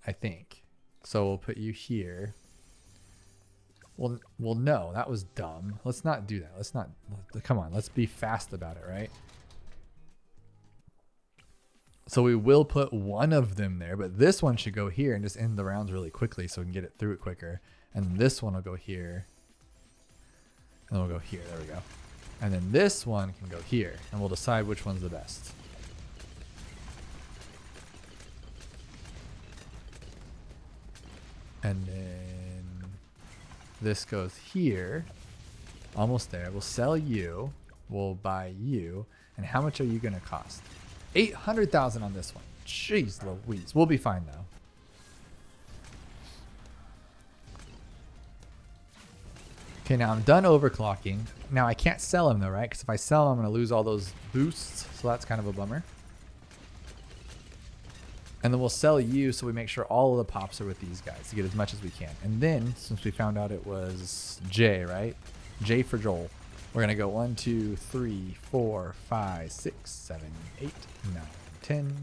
I think. So we'll put you here. Well, no, that was dumb. Let's not do that. Let's not, come on, let's be fast about it, right? So we will put one of them there, but this one should go here and just end the rounds really quickly so we can get it through it quicker. And this one will go here. And then we'll go here, there we go. And then this one can go here and we'll decide which one's the best. And then this goes here, almost there. We'll sell you, we'll buy you. And how much are you gonna cost? 800,000 on this one. Jeez Louise, we'll be fine though. Okay, now I'm done overclocking. Now I can't sell him though, right? Because if I sell him, I'm gonna lose all those boosts. So that's kind of a bummer. And then we'll sell you so we make sure all of the pops are with these guys to get as much as we can. And then, since we found out it was J, right? J for Joel. We're going to go 1, 2, 3, 4, 5, 6, 7, 8, 9, 10,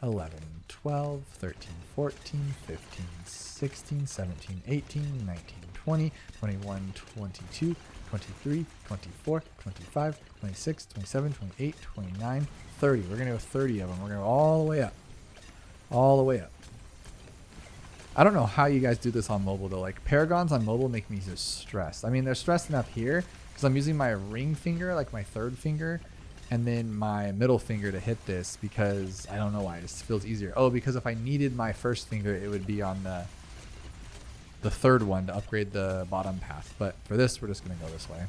11, 12, 13, 14, 15, 16, 17, 18, 19, 20, 21, 22, 23, 24, 25, 26, 27, 28, 29, 30. We're going to go 30 of them. We're going to go all the way up. All the way up. I don't know how you guys do this on mobile though. Like Paragons on mobile make me just stressed. I mean, they're stressed enough here because I'm using my ring finger, like my third finger, and then my middle finger to hit this because I don't know why. It just feels easier. Oh, because if I needed my first finger, it would be on the third one to upgrade the bottom path. But for this, we're just going to go this way.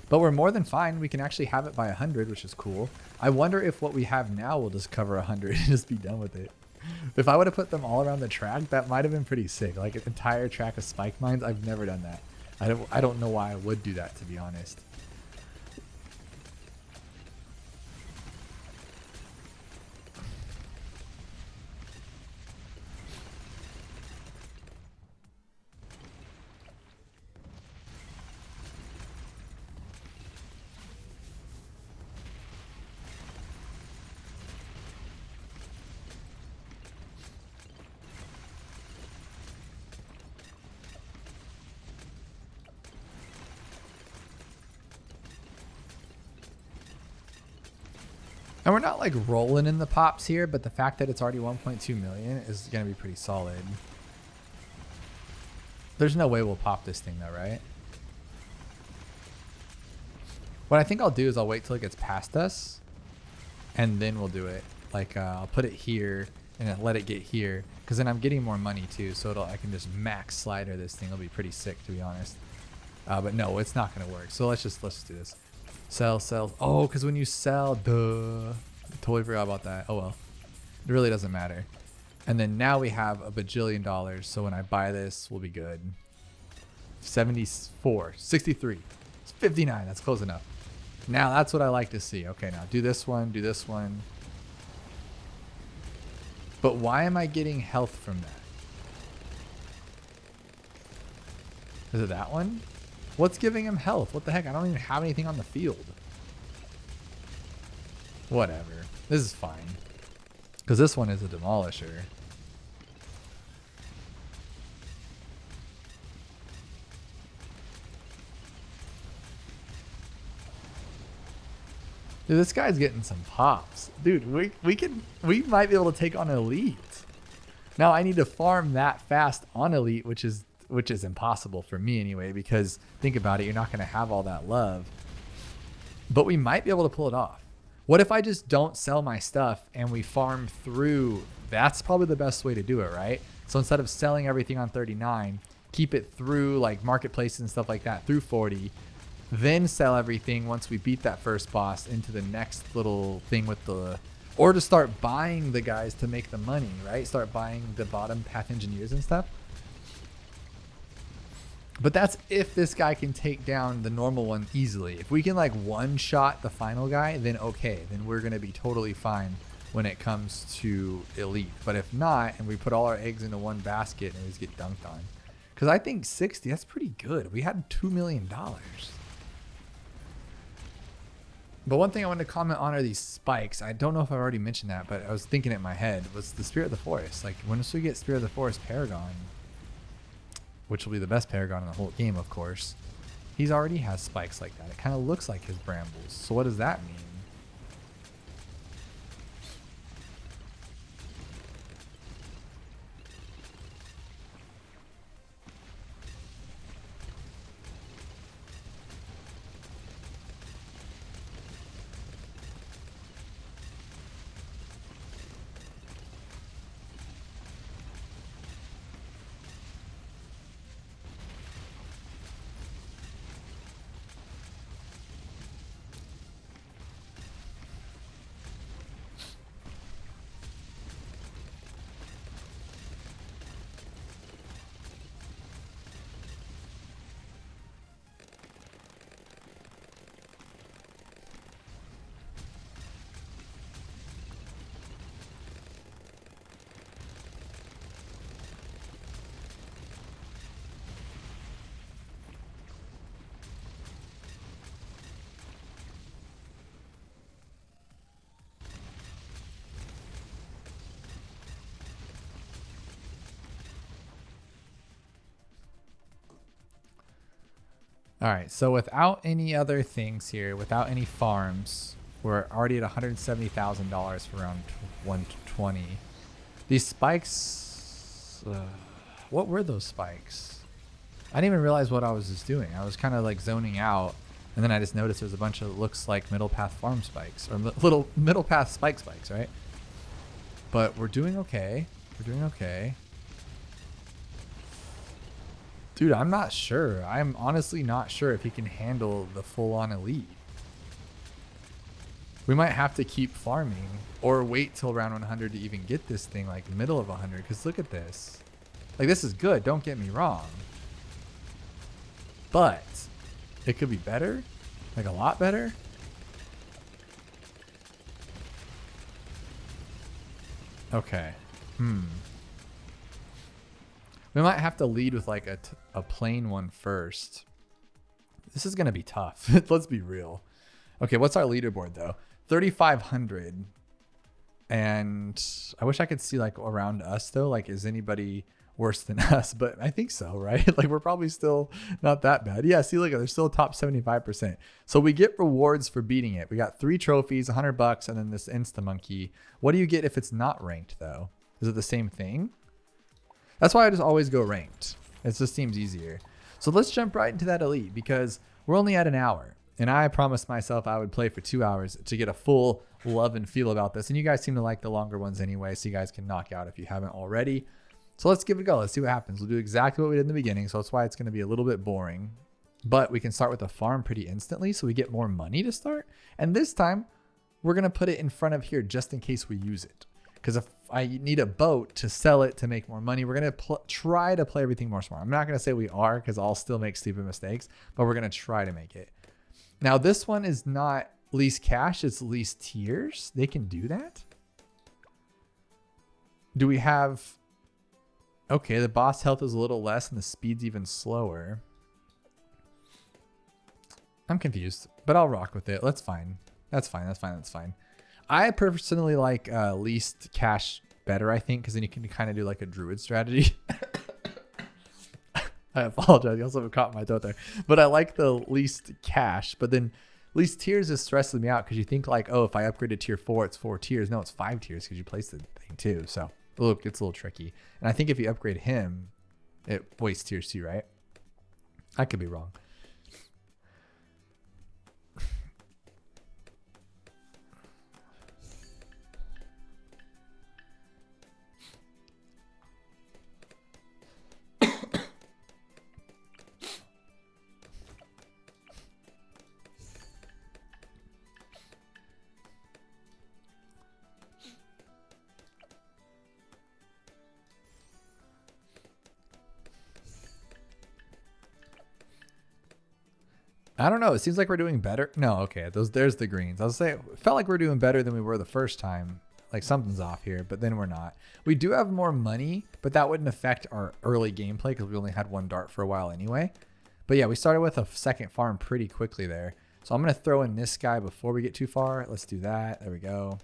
But we're more than fine. We can actually have it by 100, which is cool. I wonder if what we have now will just cover 100 and just be done with it. If I would have put them all around the track, that might have been pretty sick. Like an entire track of spike mines. I've never done that. I don't know why I would do that, to be honest. And we're not like rolling in the pops here, but the fact that it's already 1.2 million is going to be pretty solid. There's no way we'll pop this thing though, right? What I think I'll do is I'll wait till it gets past us and then we'll do it. Like I'll put it here and then let it get here because then I'm getting more money too. So I can just max slider this thing. It'll be pretty sick, to be honest. But no, it's not going to work. So let's just do this. Sell. Oh, because when you sell, duh. I totally forgot about that. Oh well. It really doesn't matter. And then now we have a bajillion dollars. So when I buy this, we'll be good. 74, 63, it's 59. That's close enough. Now that's what I like to see. Okay, now do this one, do this one. But why am I getting health from that? Is it that one? What's giving him health? What the heck? I don't even have anything on the field. Whatever. This is fine. Because this one is a demolisher. Dude, this guy's getting some pops. Dude, we might be able to take on elite. Now I need to farm that fast on elite, which is impossible for me anyway, because think about it, you're not going to have all that love. But we might be able to pull it off. What if I just don't sell my stuff and we farm through? That's probably the best way to do it, right? So instead of selling everything on 39, keep it through like marketplaces and stuff like that through 40, then sell everything once we beat that first boss into the next little thing with the, or to start buying the guys to make the money, right? Start buying the bottom path engineers and stuff. But that's if this guy can take down the normal one easily. If we can like one shot the final guy, then okay, then we're going to be totally fine when it comes to elite. But if not, and we put all our eggs into one basket and we just get dunked on. Because I think 60, that's pretty good. We had $2 million. But one thing I wanted to comment on are these spikes. I don't know if I already mentioned that, but I was thinking it in my head, was the Spirit of the Forest. Like once we get Spirit of the Forest Paragon, which will be the best Paragon in the whole game, of course, he's already has spikes like that. It kind of looks like his brambles. So what does that mean? All right, so without any other things here, without any farms, we're already at $170,000 for round 120. These spikes, what were those spikes? I didn't even realize what I was just doing. I was kind of like zoning out, and then I just noticed there's a bunch of looks like middle path farm spikes, or little middle path spikes, right? But we're doing okay. We're doing okay. Dude, I'm not sure. I'm honestly not sure if he can handle the full-on elite. We might have to keep farming or wait till round 100 to even get this thing like middle of 100. Because look at this. Like, this is good. Don't get me wrong. But it could be better. Like, a lot better. Okay. We might have to lead with like a plain one first. This is going to be tough. Let's be real. Okay, what's our leaderboard though? 3,500. And I wish I could see like around us though. Like, is anybody worse than us? But I think so, right? Like, we're probably still not that bad. Yeah, see, look, they're still top 75%. So we get rewards for beating it. We got 3 trophies, $100, and then this Insta Monkey. What do you get if it's not ranked though? Is it the same thing? That's why I just always go ranked. It just seems easier. So let's jump right into that elite because we're only at an hour. And I promised myself I would play for 2 hours to get a full love and feel about this. And you guys seem to like the longer ones anyway, so you guys can knock out if you haven't already. So let's give it a go. Let's see what happens. We'll do exactly what we did in the beginning. So that's why it's going to be a little bit boring. But we can start with a farm pretty instantly so we get more money to start. And this time, we're going to put it in front of here just in case we use it. Because if I need a boat to sell it to make more money, we're going to try to play everything more smart. I'm not going to say we are because I'll still make stupid mistakes, but we're going to try to make it. Now, this one is not least cash. It's least tiers. They can do that. Do we have... Okay, the boss health is a little less and the speed's even slower. I'm confused, but I'll rock with it. That's fine. That's fine. That's fine. That's fine. I personally like least cash better, I think, because then you can kind of do like a druid strategy. I apologize. You also have caught my throat there. But I like the least cash. But then least tiers is stressing me out because you think like, oh, if I upgrade to tier 4, it's 4 tiers. No, it's 5 tiers because you place the thing too. So look, it's a little tricky. And I think if you upgrade him, it wastes tiers too, right? I could be wrong. I don't know. It seems like we're doing better. No, okay. There's the greens. I was saying, it felt like we're doing better than we were the first time. Like something's off here, but then we're not. We do have more money, but that wouldn't affect our early gameplay because we only had one dart for a while anyway. But yeah, we started with a second farm pretty quickly there. So I'm going to throw in this guy before we get too far. Let's do that. There we go.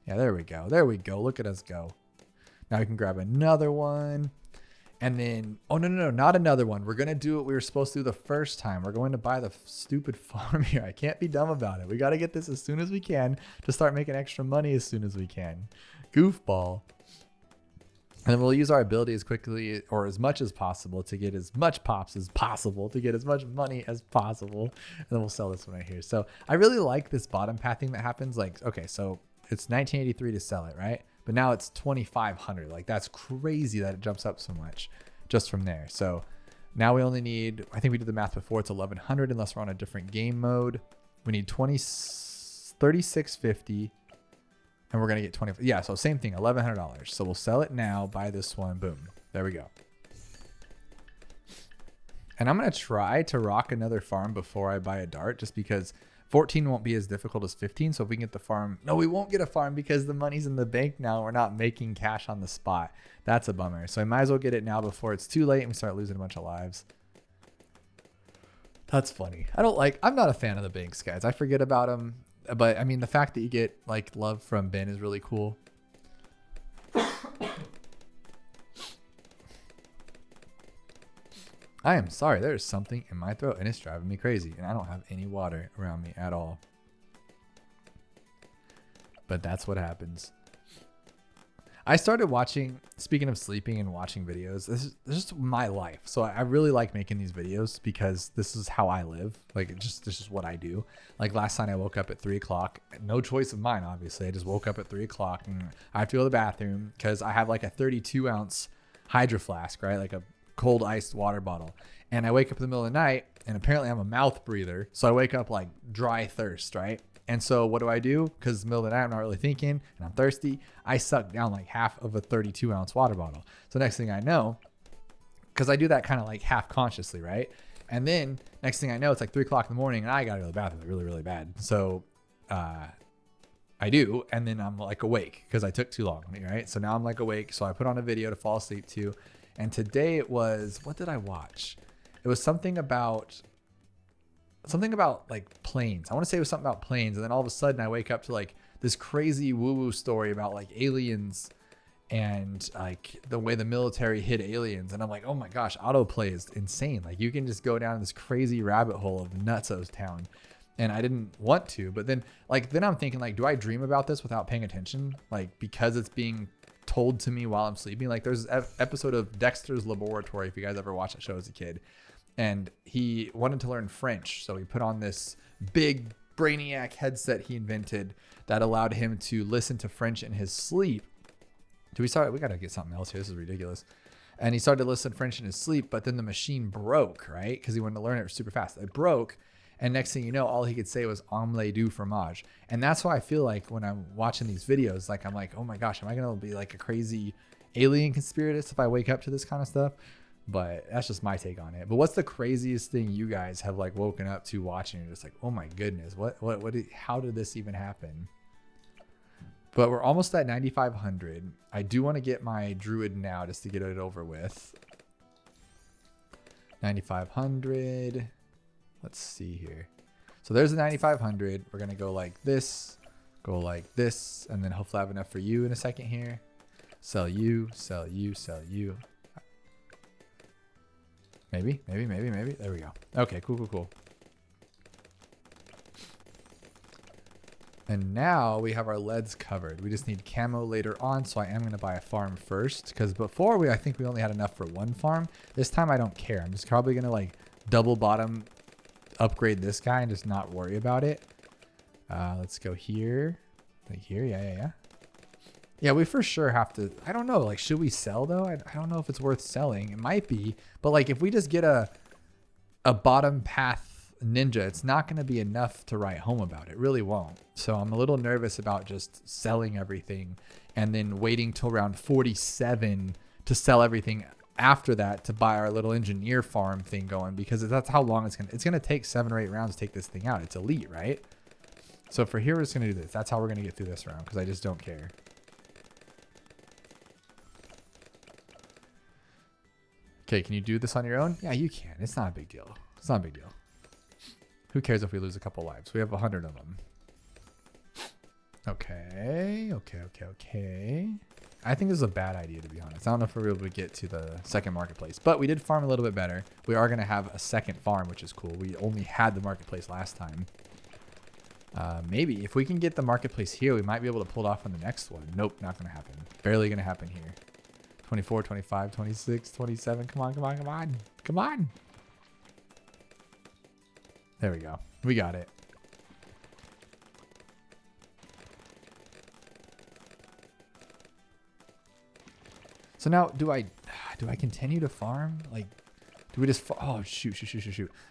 Yeah, there we go. There we go. Look at us go. Now we can grab another one. And then, oh, no, not another one. We're going to do what we were supposed to do the first time. We're going to buy the stupid farm here. I can't be dumb about it. We got to get this as soon as we can to start making extra money as soon as we can. Goofball. And then we'll use our ability as quickly or as much as possible to get as much pops as possible, to get as much money as possible. And then we'll sell this one right here. So I really like this bottom path thing that happens. Like, okay, so it's 1983 to sell it, right? But now it's 2,500. Like that's crazy that it jumps up so much just from there. So now we only need, I think we did the math before, it's 1,100 unless we're on a different game mode. We need 3650 and we're going to get 20. Yeah. So same thing, $1,100. So we'll sell it now, buy this one. Boom. There we go. And I'm going to try to rock another farm before I buy a dart just because 14 won't be as difficult as 15. So if we can get the farm, no, we won't get a farm because the money's in the bank now. We're not making cash on the spot. That's a bummer. So I might as well get it now before it's too late and we start losing a bunch of lives. That's funny. I'm not a fan of the banks, guys. I forget about them. But I mean, the fact that you get like love from Ben is really cool. I am sorry, there's something in my throat and it's driving me crazy and I don't have any water around me at all. But that's what happens. I started watching, speaking of sleeping and watching videos, this is just my life. So I really like making these videos because this is how I live. Like this is what I do. Like last night I woke up at 3 o'clock, no choice of mine, obviously. I just woke up at 3 o'clock and I have to go to the bathroom because I have like a 32-ounce Hydro Flask, right? Like a cold iced water bottle. And I wake up in the middle of the night and apparently I'm a mouth breather. So I wake up like dry thirst, right? And so what do? Because it's the middle of the night, I'm not really thinking and I'm thirsty. I suck down like half of a 32-ounce water bottle. So next thing I know, because I do that kind of like half consciously, right? And then next thing I know, it's like 3 o'clock in the morning and I got to go to the bathroom really, really bad. So I do. And then I'm like awake because I took too long, right? So now I'm like awake. So I put on a video to fall asleep to. And today it was, what did I watch? It was something about like planes. I want to say it was something about planes. And then all of a sudden I wake up to like this crazy woo-woo story about like aliens and like the way the military hid aliens. And I'm like, oh my gosh, autoplay is insane. Like you can just go down this crazy rabbit hole of Nutso's Town. And I didn't want to, but then I'm thinking like, do I dream about this without paying attention? Like because it's being told to me while I'm sleeping. Like there's an episode of Dexter's Laboratory, if you guys ever watched that show as a kid, and he wanted to learn French. So he put on this big brainiac headset he invented that allowed him to listen to French in his sleep. We got to get something else here. This is ridiculous. And he started to listen French in his sleep, but then the machine broke, right? Because he wanted to learn it super fast. It broke. And next thing you know, all he could say was omelette du fromage. And that's why I feel like when I'm watching these videos, like I'm like, oh my gosh, am I going to be like a crazy alien conspiratist if I wake up to this kind of stuff? But that's just my take on it. But what's the craziest thing you guys have like woken up to watching? You're just like, oh my goodness, how did this even happen? But we're almost at 9,500. I do want to get my druid now just to get it over with. 9,500. Let's see here. So there's the 9,500. We're going to go like this, and then hopefully I have enough for you in a second here. Sell you, sell you, sell you. Maybe. There we go. Okay, cool. And now we have our leads covered. We just need camo later on, so I am going to buy a farm first. Because before, I think we only had enough for one farm. This time I don't care. I'm just probably going to like double bottom upgrade this guy and just not worry about it. Let's go here. Like here, yeah. Yeah, we for sure have to, I don't know, like should we sell though? I don't know if it's worth selling. It might be, but like if we just get a bottom path ninja, it's not going to be enough to write home about. It really won't. So I'm a little nervous about just selling everything and then waiting till round 47 to sell everything after that to buy our little engineer farm thing going, because that's how long it's gonna take 7 or 8 rounds to take this thing out. It's elite, right? So for here, we're just gonna do this. That's how we're gonna get through this round, because I just don't care. Okay, can you do this on your own? Yeah, you can. It's not a big deal. It's not a big deal. Who cares if we lose a couple lives? We have 100 of them. Okay. I think this is a bad idea, to be honest. I don't know if we're able to get to the second marketplace, but we did farm a little bit better. We are going to have a second farm, which is cool. We only had the marketplace last time. Maybe if we can get the marketplace here, we might be able to pull it off on the next one. Nope, not going to happen. Barely going to happen here. 24, 25, 26, 27. Come on. There we go. We got it. So now, do I continue to farm? Like, do we just, oh, shoot.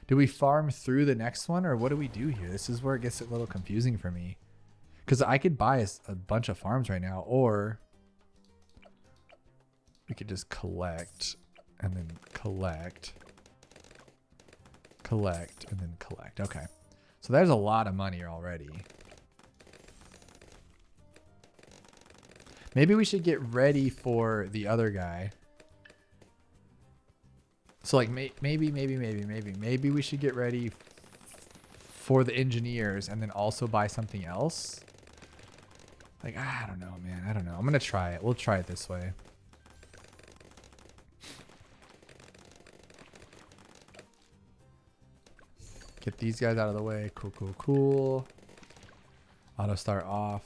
Do we farm through the next one, or what do we do here? This is where it gets a little confusing for me. Because I could buy a bunch of farms right now, or we could just collect, and then collect, and then collect. Okay. So there's a lot of money already. Maybe we should get ready for the other guy. So like maybe we should get ready for the engineers and then also buy something else. Like, I don't know, man. I don't know. I'm going to try it. We'll try it this way. Get these guys out of the way. Cool. Auto start off.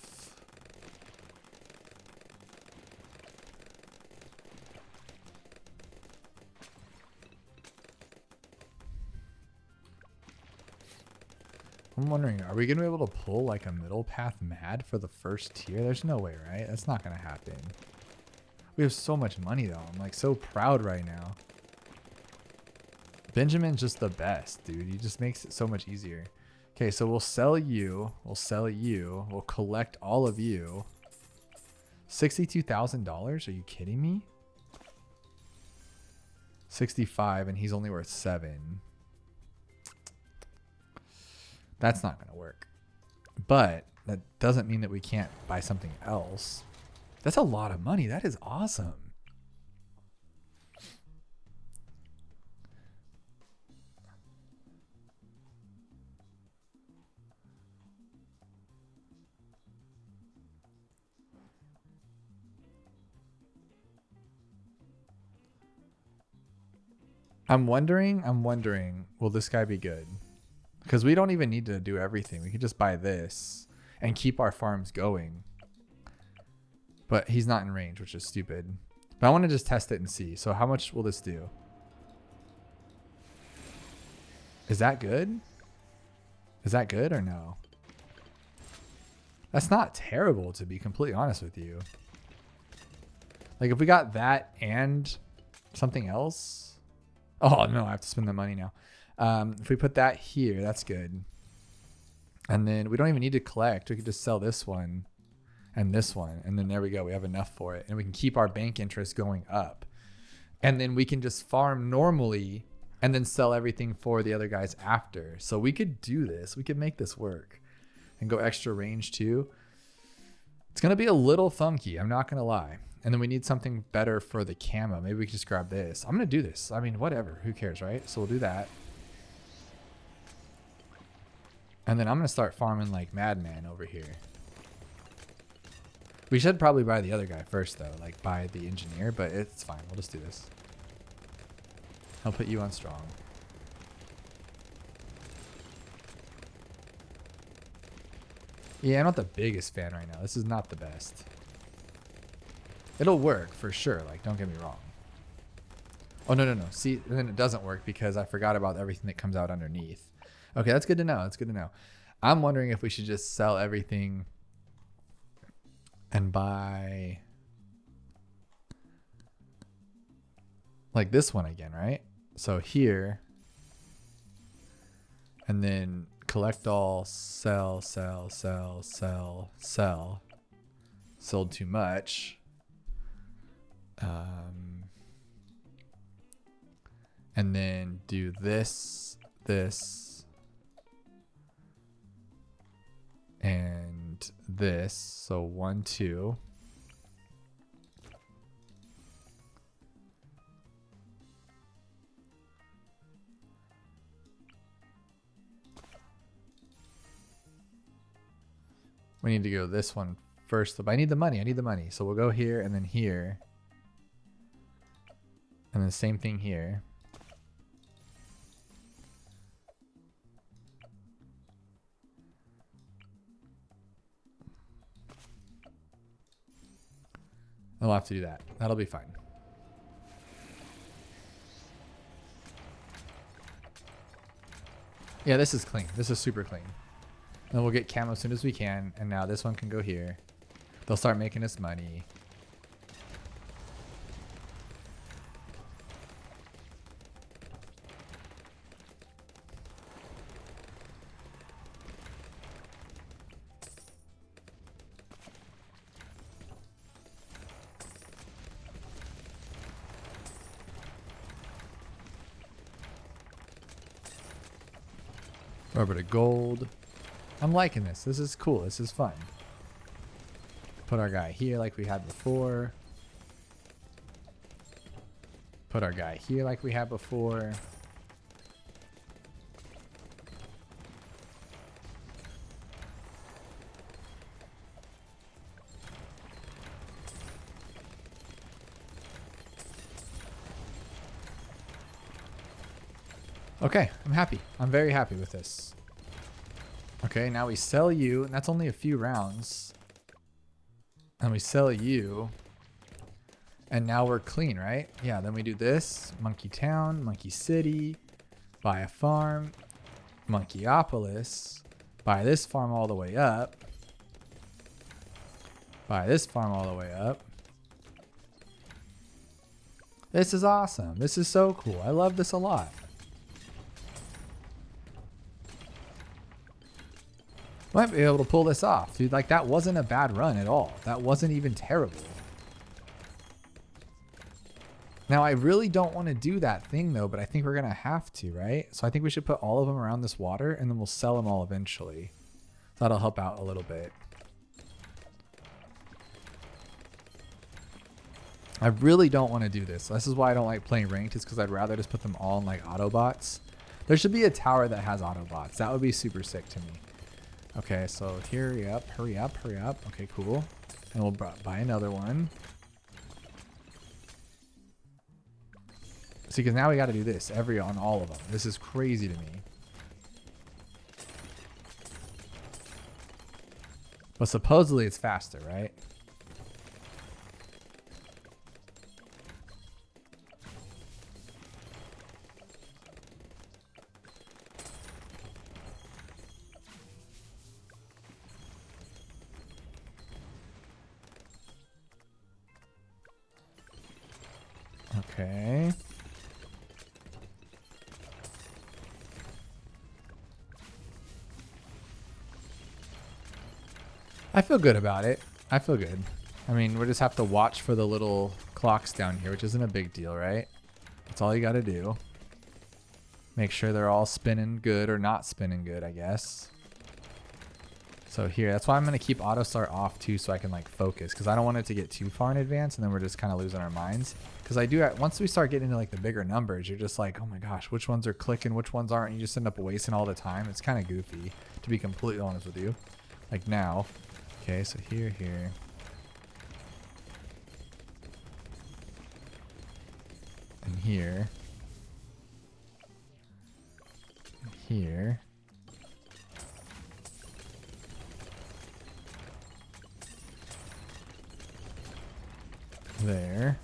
I'm wondering, are we going to be able to pull like a middle path mad for the first tier? There's no way, right? That's not going to happen. We have so much money though. I'm like so proud right now. Benjamin's just the best, dude. He just makes it so much easier. Okay, so we'll sell you. We'll collect all of you. $62,000? Are you kidding me? 65 and he's only worth 7. That's not going to work. But that doesn't mean that we can't buy something else. That's a lot of money. That is awesome. I'm wondering, will this guy be good? Because we don't even need to do everything. We could just buy this and keep our farms going. But he's not in range, which is stupid. But I want to just test it and see. So how much will this do? Is that good? Is that good or no? That's not terrible, to be completely honest with you. Like if we got that and something else. Oh no, I have to spend the money now. If we put that here, that's good. And then we don't even need to collect. We could just sell this one and this one. And then there we go. We have enough for it. And we can keep our bank interest going up. And then we can just farm normally and then sell everything for the other guys after. So we could do this. We could make this work and go extra range too. It's going to be a little funky. I'm not going to lie. And then we need something better for the camo. Maybe we can just grab this. I'm going to do this. I mean, whatever. Who cares, right? So we'll do that. And then I'm going to start farming like madman over here. We should probably buy the other guy first, though. Like, buy the engineer. But it's fine. We'll just do this. I'll put you on strong. Yeah, I'm not the biggest fan right now. This is not the best. It'll work for sure. Like, don't get me wrong. Oh, no. See, then it doesn't work because I forgot about everything that comes out underneath. Okay, that's good to know. That's good to know. I'm wondering if we should just sell everything and buy like this one again, right? So here, and then collect all, sell. Sold too much. And then do this, this, and this. So 1, 2. We need to go this one first. But I need the money. I need the money. So we'll go here and then here. And then same thing here. I'll have to do that. That'll be fine. Yeah, this is clean. This is super clean. And then we'll get camo as soon as we can. And now this one can go here. They'll start making us money. Over to gold. I'm liking this. This is cool. This is fun. Put our guy here like we had before. Put our guy here like we had before. Okay, I'm happy. I'm very happy with this. Okay, now we sell you, and that's only a few rounds. And we sell you. And now we're clean, right? Yeah, then we do this. Monkey Town, Monkey City, buy a farm, Monkeyopolis, buy this farm all the way up. Buy this farm all the way up. This is awesome. This is so cool. I love this a lot. Might be able to pull this off, dude. Like, that wasn't a bad run at all. That wasn't even terrible. Now, I really don't want to do that thing, though, but I think we're going to have to, right? So I think we should put all of them around this water, and then we'll sell them all eventually. So that'll help out a little bit. I really don't want to do this. This is why I don't like playing ranked, is because I'd rather just put them all in, like, Autobots. There should be a tower that has Autobots. That would be super sick to me. Okay, so hurry up, hurry up, hurry up. Okay, cool. And we'll buy another one. See, because now we got to do this on all of them. This is crazy to me. But supposedly it's faster, right? Okay. I feel good about it. I feel good. I mean, we just have to watch for the little clocks down here, which isn't a big deal, right? That's all you got to do. Make sure they're all spinning good or not spinning good, I guess. So here, that's why I'm going to keep auto start off too, so I can like focus, because I don't want it to get too far in advance and then we're just kind of losing our minds. Because I do, once we start getting into like the bigger numbers, you're just like, oh my gosh, which ones are clicking, which ones aren't, and you just end up wasting all the time. It's kind of goofy, to be completely honest with you. Like now, okay, so here, and here, and here. There.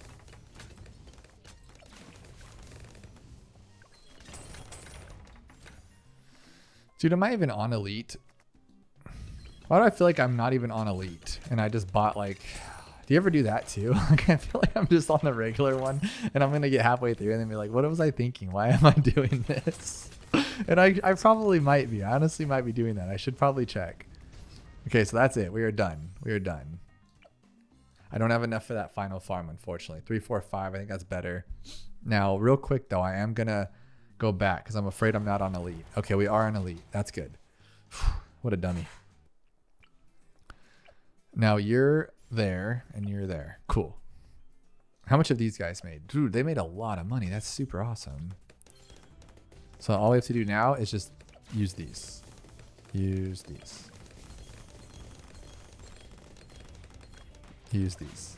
Dude, am I even on elite? Why do I feel like I'm not even on elite? And I just bought like, do you ever do that too? Like, I feel like I'm just on the regular one and I'm going to get halfway through and then be like, what was I thinking? Why am I doing this? And I probably might be. I honestly might be doing that. I should probably check. Okay, so that's it. We are done. We are done. I don't have enough for that final farm, unfortunately. 3, 4, 5. I think that's better. Now, real quick, though, I am going to go back because I'm afraid I'm not on elite. Okay, we are on elite. That's good. What a dummy. Now, you're there and you're there. Cool. How much have these guys made? Dude, they made a lot of money. That's super awesome. So all we have to do now is just use these. Use these. Use these.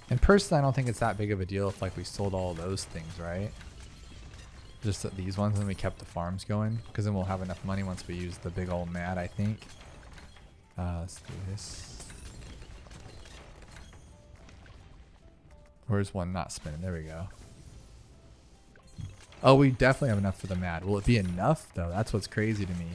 And personally, I don't think it's that big of a deal if like we sold all of those things, right? Just these ones, and we kept the farms going, because then we'll have enough money once we use the big old mat, I think. Let's do this. Where's one not spinning? There we go. Oh, we definitely have enough for the mat. Will it be enough though? That's what's crazy to me.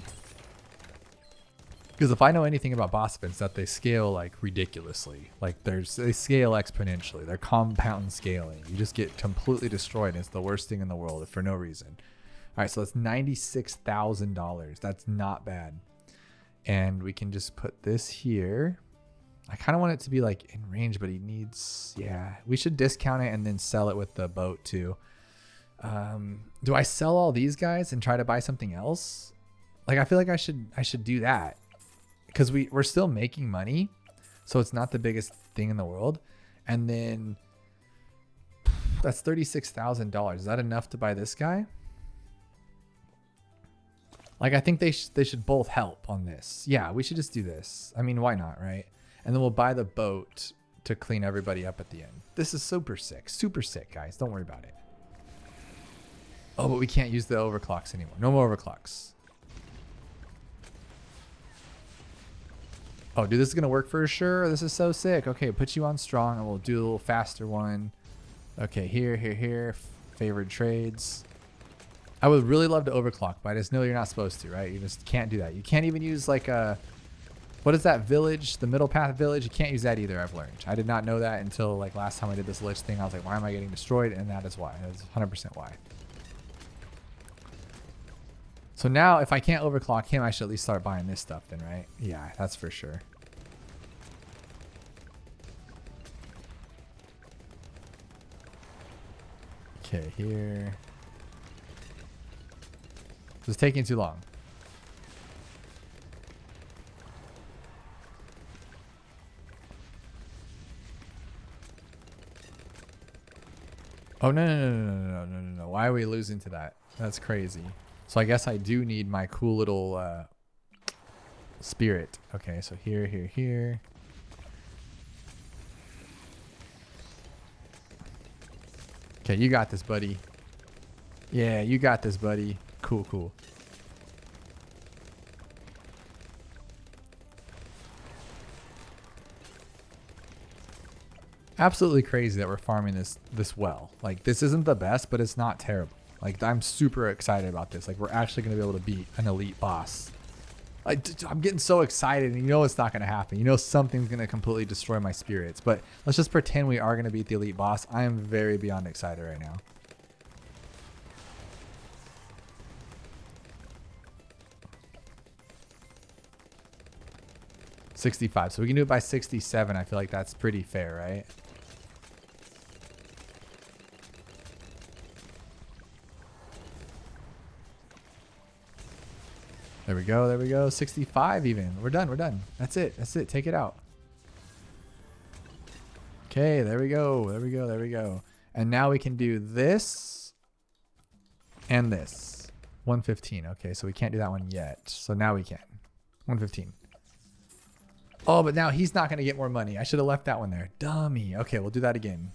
Because if I know anything about boss events, that they scale like ridiculously. Like they scale exponentially. They're compound scaling. You just get completely destroyed. And it's the worst thing in the world for no reason. All right, so that's $96,000. That's not bad. And we can just put this here. I kind of want it to be like in range, but he needs, yeah. We should discount it and then sell it with the boat too. Do I sell all these guys and try to buy something else? Like I feel like I should do that. Because we're still making money, so it's not the biggest thing in the world. And then that's $36,000. Is that enough to buy this guy? Like I think they should both help on this. Yeah, we should just do this. I mean, why not, right? And then we'll buy the boat to clean everybody up at the end. This is super sick, guys. Don't worry about it. Oh, but we can't use the overclocks anymore. No more overclocks. Oh, dude, this is going to work for sure. This is so sick. Okay, put you on strong and we'll do a little faster one. Okay, here. Favored trades. I would really love to overclock, but I just know you're not supposed to, right? You just can't do that. You can't even use like a, what is that village? The middle path village? You can't use that either, I've learned. I did not know that until like last time I did this lich thing. I was like, why am I getting destroyed? And that is why. That's 100% why. So now if I can't overclock him, I should at least start buying this stuff then, right? Yeah, that's for sure. Okay, here. This is taking too long. Oh, no. Why are we losing to that? That's crazy. So I guess I do need my cool little spirit. Okay, so here. Okay, you got this, buddy. Yeah, you got this, buddy. Cool. Absolutely crazy that we're farming this well. Like, this isn't the best, but it's not terrible. Like, I'm super excited about this. Like, we're actually going to be able to beat an elite boss. I'm getting so excited, and you know it's not going to happen. You know something's going to completely destroy my spirits. But let's just pretend we are going to beat the elite boss. I am very beyond excited right now. $65. So we can do it by 67. I feel like that's pretty fair, right? There we go. 65 even. We're done. That's it. Take it out. Okay, there we go. And now we can do this and this. 115. Okay, so we can't do that one yet. So now we can. 115. Oh, but now he's not going to get more money. I should have left that one there. Dummy. Okay, we'll do that again.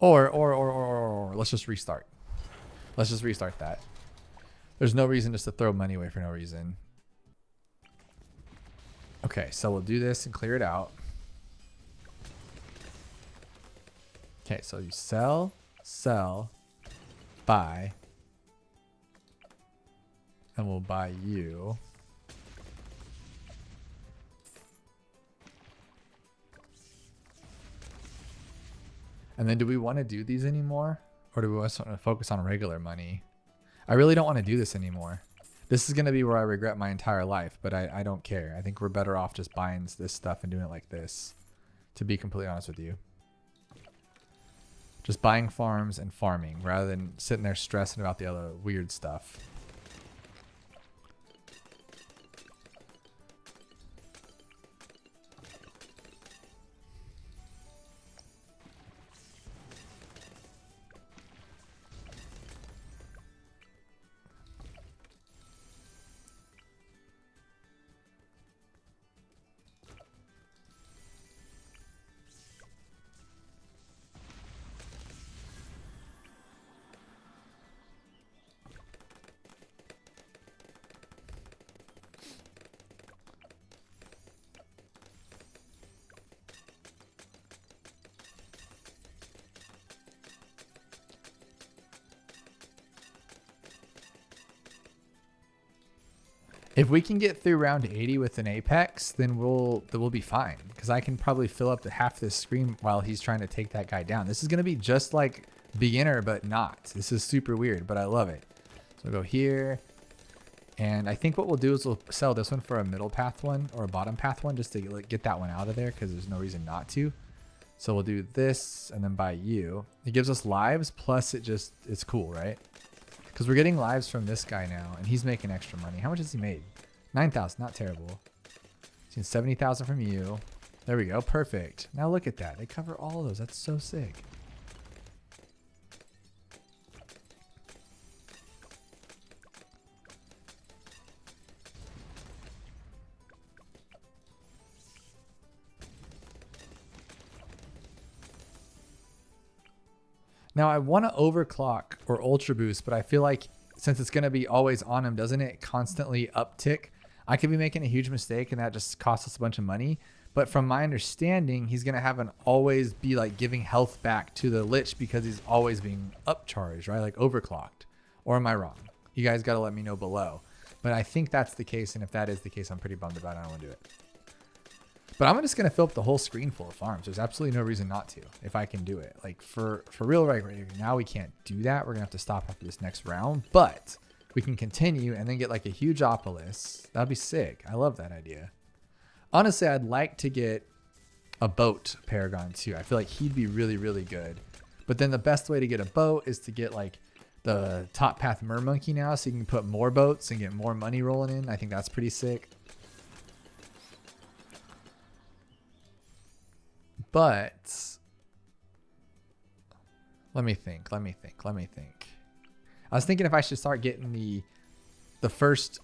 Or let's just restart. Let's just restart that. There's no reason just to throw money away for no reason. Okay, so we'll do this and clear it out. Okay, so you sell, buy. And we'll buy you. And then do we want to do these anymore? Or do we want to focus on regular money? I really don't want to do this anymore. This is going to be where I regret my entire life, but I don't care. I think we're better off just buying this stuff and doing it like this, to be completely honest with you. Just buying farms and farming rather than sitting there stressing about the other weird stuff. If we can get through round 80 with an Apex, then we'll be fine. Because I can probably fill up to half this screen while he's trying to take that guy down. This is going to be just like beginner, but not. This is super weird, but I love it. So we'll go here. And I think what we'll do is we'll sell this one for a middle path one or a bottom path one just to get that one out of there because there's no reason not to. So we'll do this and then buy you. It gives us lives, plus it's cool, right? Because we're getting lives from this guy now, and he's making extra money. How much has he made? 9,000, not terrible. Seen 70,000 from you. There we go, perfect. Now look at that. They cover all of those. That's so sick. Now I want to overclock or ultra boost, but I feel like since it's going to be always on him, doesn't it constantly uptick? I could be making a huge mistake and that just costs us a bunch of money. But from my understanding, he's going to have an always be like giving health back to the Lich because he's always being upcharged, right? Like overclocked. Or am I wrong? You guys got to let me know below. But I think that's the case. And if that is the case, I'm pretty bummed about it. I don't want to do it. But I'm just going to fill up the whole screen full of farms. There's absolutely no reason not to if I can do it. Like for real right now, we can't do that. We're going to have to stop after this next round. But we can continue and then get like a huge Opolis. That'd be sick. I love that idea. Honestly, I'd like to get a boat Paragon too. I feel like he'd be really, really good. But then the best way to get a boat is to get like the top path Mermonkey now so you can put more boats and get more money rolling in. I think that's pretty sick. But let me think. I was thinking if I should start getting the first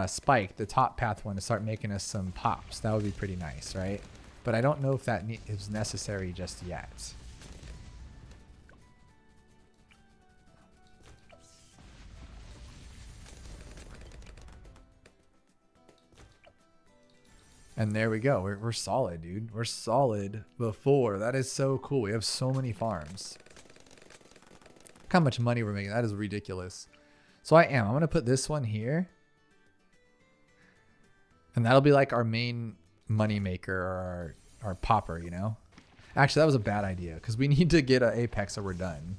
spike, the top path one, to start making us some pops. That would be pretty nice, right? But I don't know if that is necessary just yet. And there we go. We're solid, dude. We're solid before. That is so cool. We have so many farms. Look how much money we're making. That is ridiculous. So I'm going to put this one here. And that'll be like our main money maker or our popper, you know? Actually, that was a bad idea because we need to get an Apex or we're done.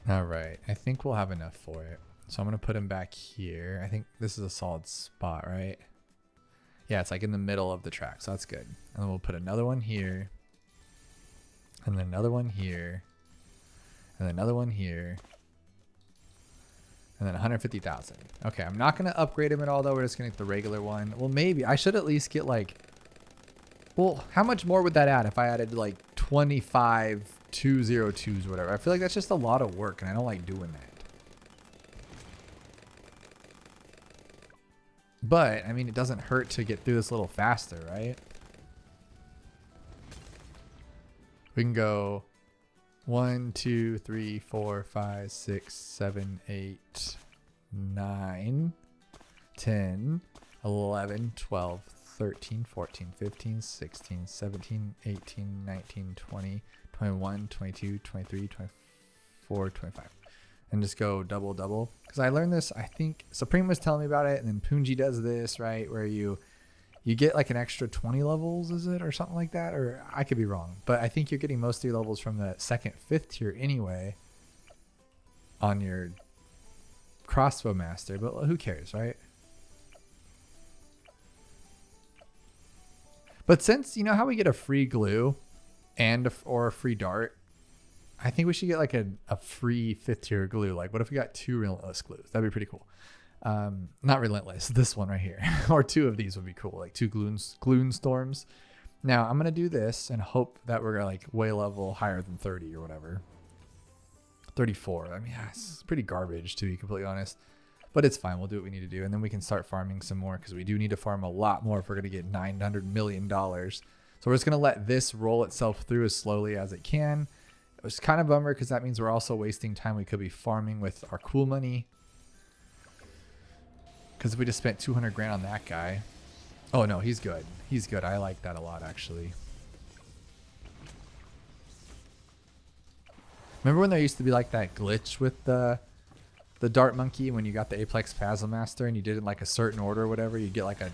All right, I think we'll have enough for it. So I'm going to put him back here. I think this is a solid spot, right? Yeah, it's like in the middle of the track, so that's good. And then we'll put another one here. And then another one here. And then another one here. And then 150,000. Okay, I'm not going to upgrade him at all, though. We're just going to get the regular one. Well, maybe. I should at least get, like... Well, how much more would that add if I added, like, 25 202s or whatever? I feel like that's just a lot of work, and I don't like doing that. But, I mean, it doesn't hurt to get through this a little faster, right? We can go 1, 2, 3, 4, 5, 6, 7, 8, 9, 10, 11, 12, 13, 14, 15, 16, 17, 18, 19, 20, 21, 22, 23, 24, 25. And just go double, double. Because I learned this, I think, Supreme was telling me about it, and then Punji does this, right? Where you get like an extra 20 levels, is it? Or something like that? Or I could be wrong. But I think you're getting most of your levels from the 2nd, 5th tier anyway on your crossbow master. But who cares, right? But since, you know how we get a free glue or a free dart, I think we should get like a free 5th tier glue. Like, what if we got 2 relentless glues? That'd be pretty cool. Not relentless, this one right here. Or 2 of these would be cool, like 2 gloon storms. Now, I'm going to do this and hope that we're like way level higher than 30 or whatever. 34. I mean, yeah, it's pretty garbage, to be completely honest. But it's fine. We'll do what we need to do. And then we can start farming some more, because we do need to farm a lot more if we're going to get $900 million. So we're just going to let this roll itself through as slowly as it can. It was kind of a bummer, because that means we're also wasting time. We could be farming with our cool money. Because we just spent 200 grand on that guy. Oh, no, he's good. He's good. I like that a lot, actually. Remember when there used to be like that glitch with the dart monkey when you got the Apex Phasma Master and you did it in like a certain order or whatever? You get like a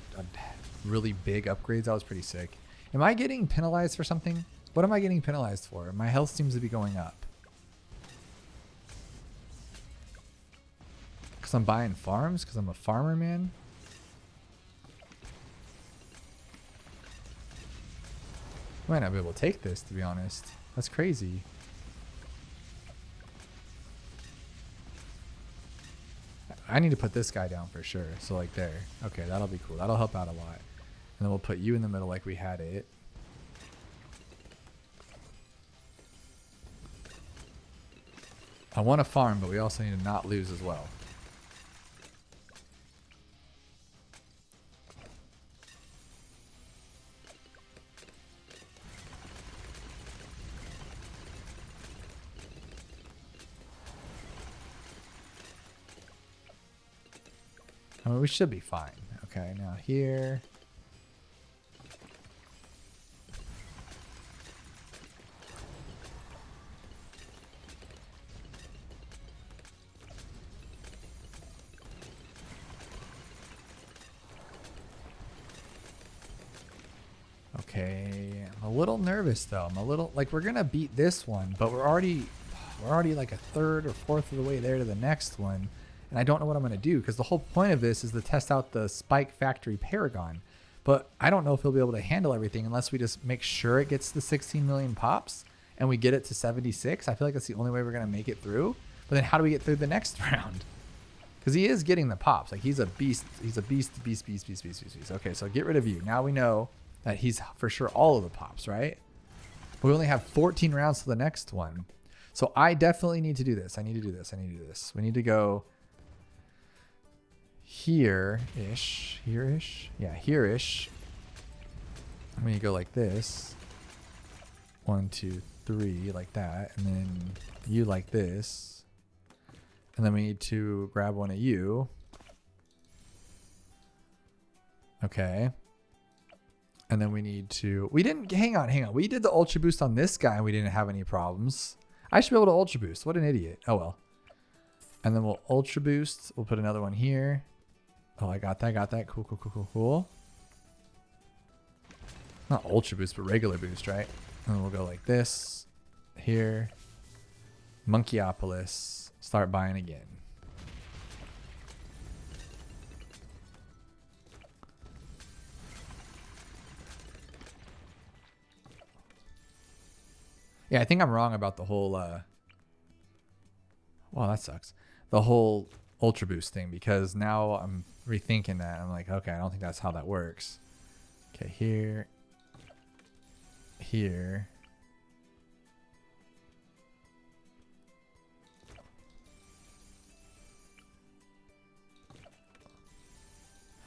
really big upgrades. That was pretty sick. Am I getting penalized for something? What am I getting penalized for? My health seems to be going up. Because I'm buying farms? Because I'm a farmer, man? I might not be able to take this, to be honest. That's crazy. I need to put this guy down for sure. So like there. Okay, that'll be cool. That'll help out a lot. And then we'll put you in the middle like we had it. I want to farm, but we also need to not lose as well. I mean, we should be fine. Okay, now here. Okay, I'm a little nervous though. I'm a little like we're gonna beat this one, but we're already like a third or fourth of the way there to the next one. And I don't know what I'm going to do, because the whole point of this is to test out the Spike Factory Paragon. But I don't know if he'll be able to handle everything unless we just make sure it gets the 16 million pops and we get it to 76. I feel like that's the only way we're going to make it through. But then how do we get through the next round? Because he is getting the pops. Like, he's a beast. He's a beast. Okay, so get rid of you. Now we know that he's for sure all of the pops, right? But we only have 14 rounds to the next one. So I definitely need to do this. I need to do this. We need to go... here-ish. Yeah, here-ish. I'm going to go like this. 1, 2, 3, like that. And then you like this. And then we need to grab one of you. Okay. And then we need to... We didn't... Hang on. We did the Ultra Boost on this guy and we didn't have any problems. I should be able to Ultra Boost. What an idiot. Oh, well. And then we'll Ultra Boost. We'll put another one here. Oh, I got that. Cool. Not Ultra Boost, but regular boost, right? And then we'll go like this. Here. Monkeyopolis. Start buying again. Yeah, I think I'm wrong about the whole... Wow, that sucks. The whole ultra boost thing, because now I'm rethinking that. I'm like, okay, I don't think that's how that works. Okay, here, here.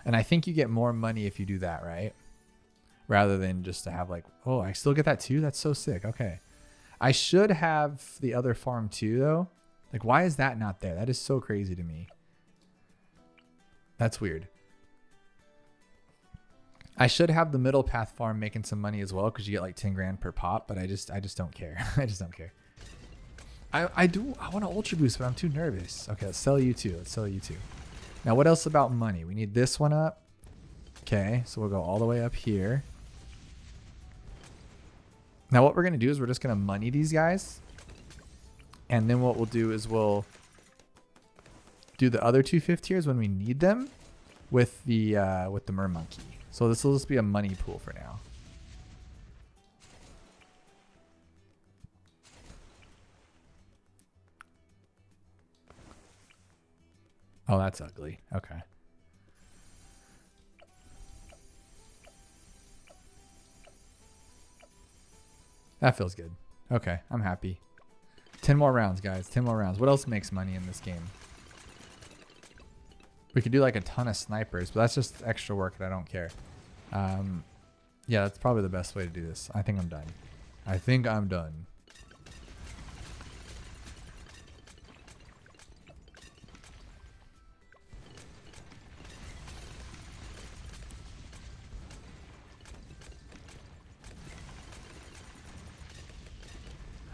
And I think you get more money if you do that, right? Rather than just to have like, oh, I still get that too? That's so sick. Okay. I should have the other farm too, though. Like, why is that not there? That is so crazy to me. That's weird. I should have the middle path farm making some money as well, because you get like 10 grand per pop, but I just don't care. I just don't care. I want to ultra boost, but I'm too nervous. Okay, let's sell you too. Let's sell you too. Now, what else about money? We need this one up. Okay, so we'll go all the way up here. Now, what we're going to do is we're just going to money these guys. And then what we'll do is we'll do the other 2 5th tiers when we need them with the mer monkey. So this will just be a money pool for now. Oh, that's ugly. Okay. That feels good. Okay, I'm happy. 10 more rounds, guys. 10 more rounds. What else makes money in this game? We could do like a ton of snipers, but that's just extra work and I don't care. Yeah, that's probably the best way to do this. I think I'm done. I think I'm done.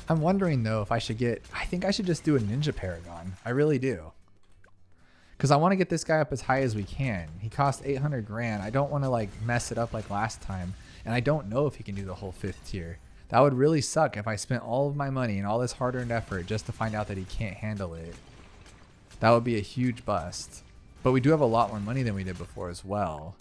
I'm wondering though if I should get, I think I should just do a ninja paragon. I really do. Because I want to get this guy up as high as we can. He cost 800 grand. I don't want to like mess it up like last time. And I don't know if he can do the whole 5th tier. That would really suck if I spent all of my money and all this hard-earned effort just to find out that he can't handle it. That would be a huge bust. But we do have a lot more money than we did before as well.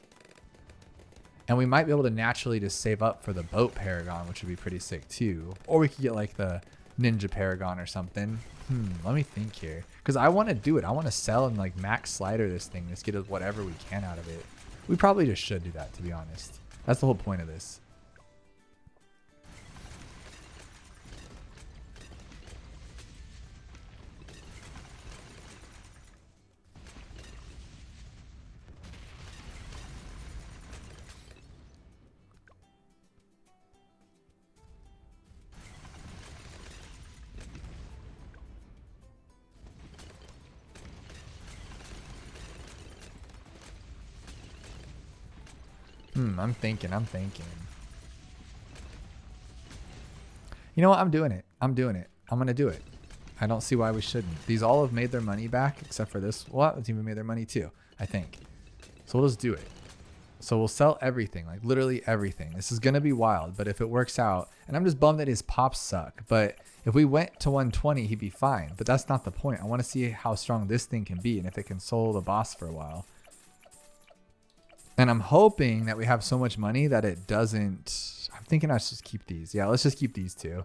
And we might be able to naturally just save up for the boat paragon, which would be pretty sick too. Or we could get like the ninja paragon or something. Let me think here. Because I want to do it. I want to sell and like max slider this thing. Just get us whatever we can out of it. We probably just should do that, to be honest. That's the whole point of this. I'm thinking. You know what? I'm doing it. I'm going to do it. I don't see why we shouldn't. These all have made their money back, except for this. Well, it's even made their money too, I think. So we'll just do it. So we'll sell everything, like literally everything. This is going to be wild, but if it works out, and I'm just bummed that his pops suck, but if we went to 120, he'd be fine. But that's not the point. I want to see how strong this thing can be and if it can solo the boss for a while. And I'm hoping that we have so much money that it doesn't. I'm thinking I should just keep these. Yeah, let's just keep these two.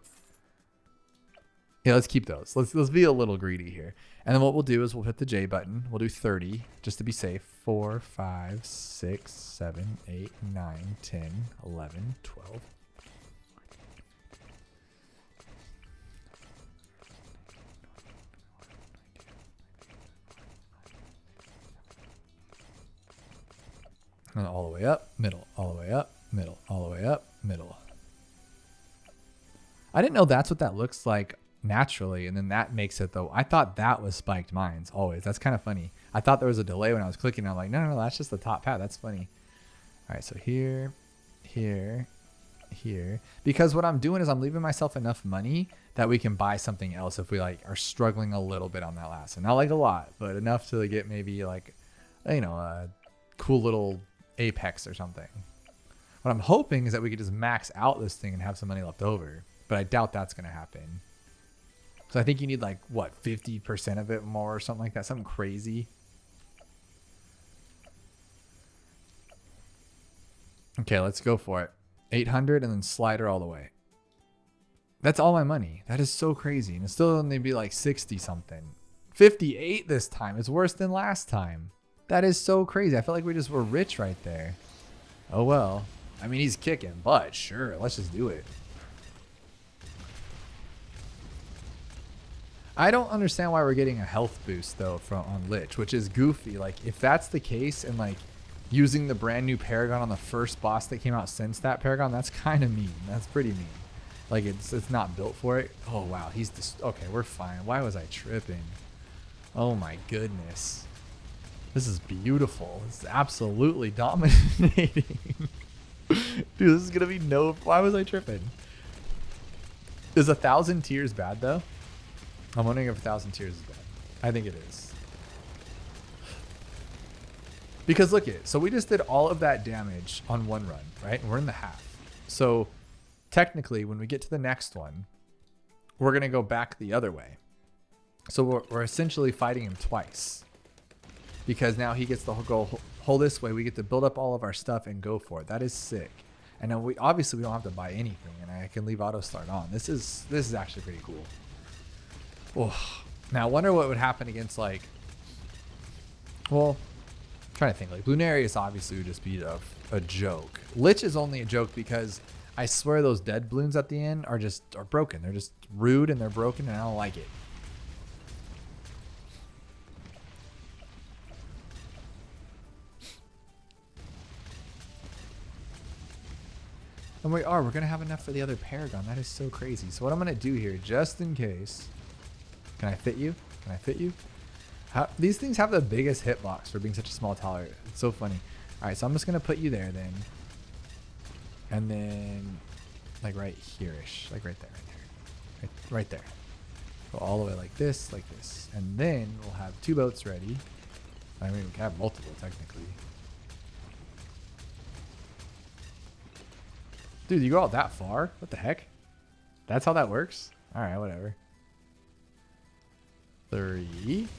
Yeah, let's keep those. Let's be a little greedy here. And then what we'll do is we'll hit the J button. We'll do 30 just to be safe. 4, 5, 6, 7, 8, 9, 10, 11, 12. And all the way up, middle, all the way up, middle, all the way up, middle. I didn't know that's what that looks like naturally, and then that makes it though. I thought that was spiked mines always. That's kind of funny. I thought there was a delay when I was clicking. I'm like, no, that's just the top path. That's funny. All right, so here, here, here. Because what I'm doing is I'm leaving myself enough money that we can buy something else if we like are struggling a little bit on that last one. Not like a lot, but enough to get maybe like, you know, a cool little Apex or something. What I'm hoping is that we could just max out this thing and have some money left over, but I doubt that's going to happen. So I think you need like what, 50% of it more or something like that, something crazy. Okay, let's go for it. 800 and then slider all the way. That's all my money. That is so crazy. And it's still only be like 60 something. 58 this time. It's worse than last time. That is so crazy. I felt like we just were rich right there. Oh well. I mean, he's kicking, but sure, let's just do it. I don't understand why we're getting a health boost though on Lich, which is goofy. Like if that's the case and like using the brand new Paragon on the first boss that came out since that Paragon, that's kind of mean. That's pretty mean. Like it's not built for it. Oh wow, he's just okay. We're fine. Why was I tripping? Oh my goodness, this is beautiful. This is absolutely dominating. Dude, this is gonna be no. Why was I tripping? Is 1,000 tears bad though? I'm wondering if 1,000 tears is bad. I think it is. Because look at it. So we just did all of that damage on one run, right? And we're in the half. So technically, when we get to the next one, we're going to go back the other way. So we're essentially fighting him twice. Because now he gets to go whole this way. We get to build up all of our stuff and go for it. That is sick. And then we don't have to buy anything. And I can leave auto start on. This is actually pretty cool. Oh, now I wonder what would happen against like, well, I'm trying to think like Bloonarius obviously would just be a joke. Lich is only a joke because I swear those dead Bloons at the end are broken. They're just rude and they're broken and I don't like it. And we're going to have enough for the other Paragon. That is so crazy. So what I'm going to do here, just in case. Can I fit you? Can I fit you? These things have the biggest hitbox for being such a small tower. It's so funny. All right, so I'm just going to put you there then. And then like right here-ish. Like right there. Right there. Go all the way like this. And then we'll have 2 boats ready. I mean, we can have multiple technically. Dude, you go out that far? What the heck? That's how that works? All right, whatever. 3,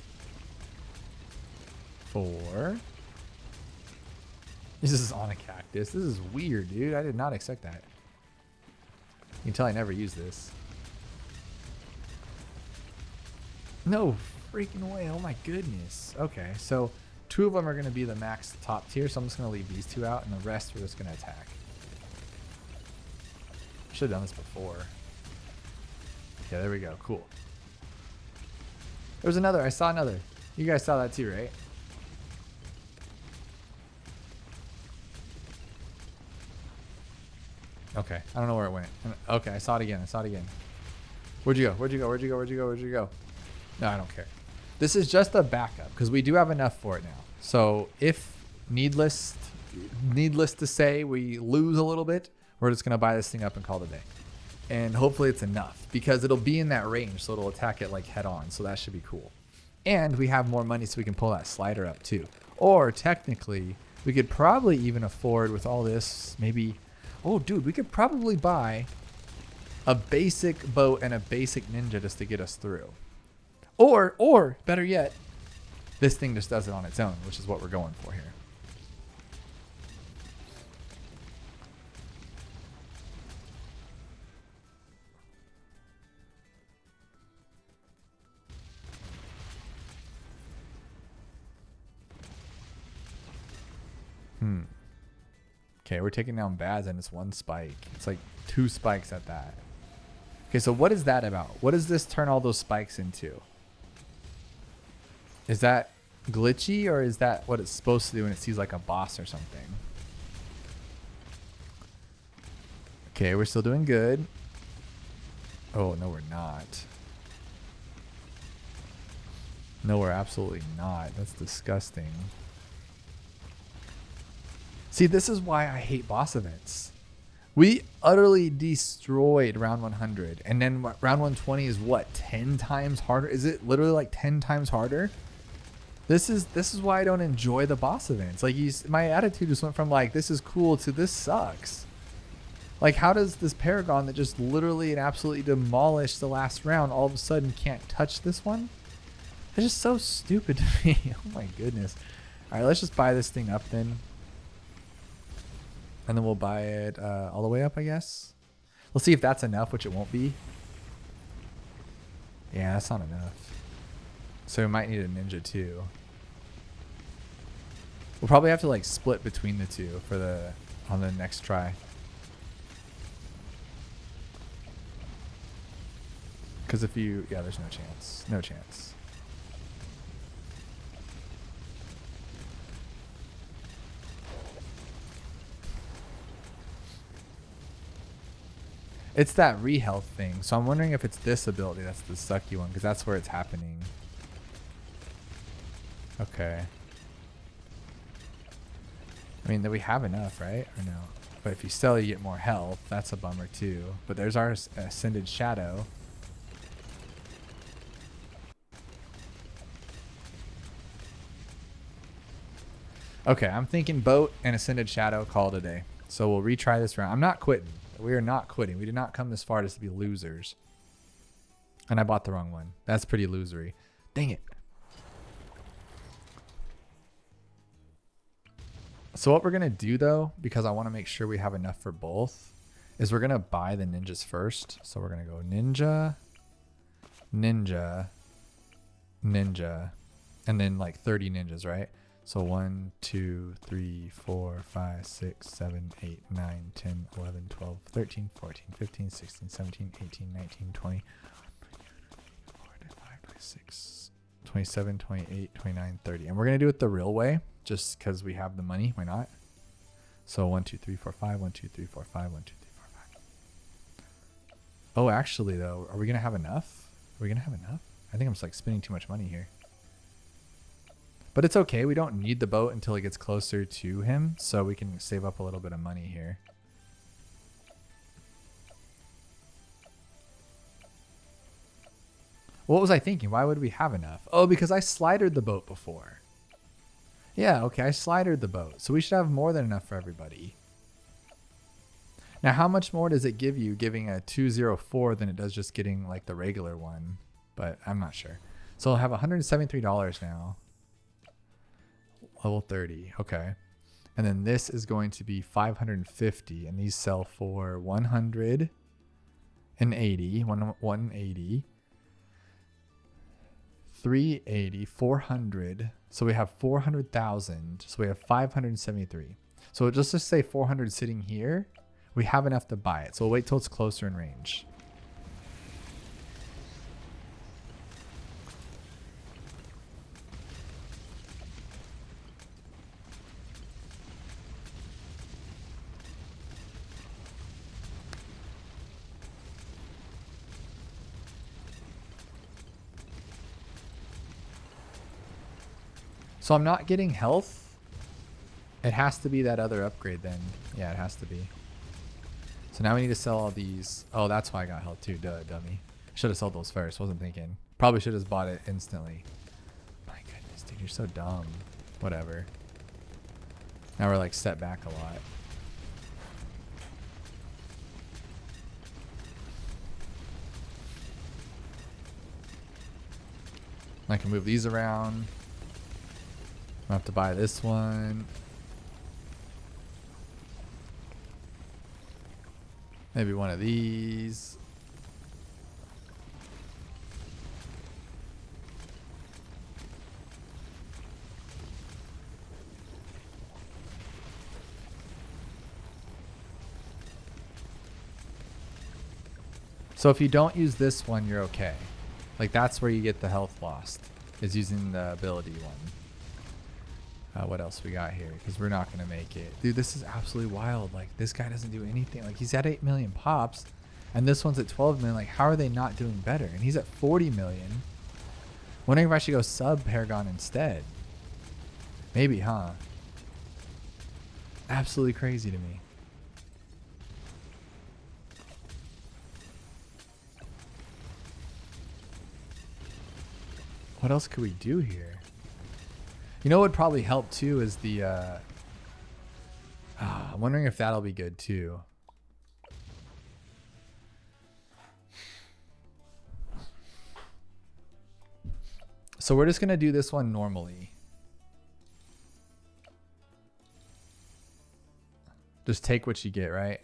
4. This is on a cactus. This is weird, dude. I did not expect that. You can tell I never use this. No freaking way. Oh my goodness. Okay, so 2 of them are going to be the max top tier, so I'm just going to leave these 2 out, and the rest we're just going to attack. Should have done this before. Yeah, there we go. Cool. There was another. I saw another. You guys saw that too, right? Okay. I don't know where it went. Okay, I saw it again. Where'd you go? No, I don't care. This is just a backup because we do have enough for it now. So if needless to say we lose a little bit, we're just going to buy this thing up and call it a day. And hopefully it's enough because it'll be in that range. So it'll attack it like head on. So that should be cool. And we have more money so we can pull that slider up too. Or technically we could probably even afford with all this maybe. Oh dude, we could probably buy a basic boat and a basic ninja just to get us through. Or better yet, this thing just does it on its own, which is what we're going for here. Okay, we're taking down Baz and it's 1 spike. It's like 2 spikes at that. Okay, so what is that about? What does this turn all those spikes into? Is that glitchy or is that what it's supposed to do when it sees like a boss or something? Okay, we're still doing good. Oh, no, we're not. No, we're absolutely not. That's disgusting. See, this is why I hate boss events. We utterly destroyed round 100. And then round 120 is what? 10 times harder? Is it literally like 10 times harder? This is why I don't enjoy the boss events. Like my attitude just went from like, this is cool to this sucks. Like how does this Paragon that just literally and absolutely demolished the last round all of a sudden can't touch this one? It's just so stupid to me. Oh my goodness. All right, let's just buy this thing up then. And then we'll buy it all the way up, I guess. We'll see if that's enough, which it won't be. Yeah, that's not enough. So we might need a ninja too. We'll probably have to like split between the two for the on the next try. Because if you, yeah, there's no chance. No chance. It's that re-health thing. So I'm wondering if it's this ability that's the sucky one, because that's where it's happening. Okay. I mean, that we have enough, right? Or no? But if you sell, you get more health. That's a bummer too. But there's our Ascended Shadow. Okay, I'm thinking boat and Ascended Shadow, call it a day. So we'll retry this round. I'm not quitting. We are not quitting. We did not come this far just to be losers. And I bought the wrong one. That's pretty losery. Dang it. So what we're going to do though, because I want to make sure we have enough for both, is we're going to buy the ninjas first. So we're going to go ninja, ninja, ninja, and then like 30 ninjas, right? So 1, 2, 3, 4, 5, 6, 7, 8, 9, 10, 11, 12, 13, 14, 15, 16, 17, 18, 19, 20, 25, 26, 27, 28, 29, 30. And we're going to do it the real way just because we have the money. Why not? So 1, 2, 3, 4, 5, 1, 2, 3, 4, 5, 1, 2, 3, 4, 5. Oh, actually though, are we going to have enough? Are we going to have enough? I think I'm just like spending too much money here. But it's okay. We don't need the boat until it gets closer to him. So we can save up a little bit of money here. What was I thinking? Why would we have enough? Oh, because I slidered the boat before. Yeah, okay. I slidered the boat. So we should have more than enough for everybody. Now, how much more does it give you giving a 204 than it does just getting like the regular one? But I'm not sure. So I'll have $173 now. Level 30. Okay. And then this is going to be 550. And these sell for 180. 180. 380. 400. So we have 400,000. So we have 573. So just to say 400 sitting here, we have enough to buy it. So we'll wait till it's closer in range. So I'm not getting health. It has to be that other upgrade then. Yeah, it has to be. So now we need to sell all these. Oh, that's why I got health too. Duh, dummy. Should have sold those first. Wasn't thinking. Probably should have bought it instantly. My goodness, dude, you're so dumb. Whatever. Now we're like set back a lot. I can move these around. I have to buy this one. Maybe one of these. So if you don't use this one, you're okay. Like that's where you get the health lost, is using the ability one. What else we got here? Because we're not going to make it. Dude, this is absolutely wild. Like, this guy doesn't do anything. Like, he's at 8 million pops, and this one's at 12 million. Like, how are they not doing better? And he's at 40 million. Wondering if I should go sub Paragon instead. Maybe, huh? Absolutely crazy to me. What else could we do here? You know what would probably help too is the, I'm wondering if that'll be good too. So we're just going to do this one normally. Just take what you get, right?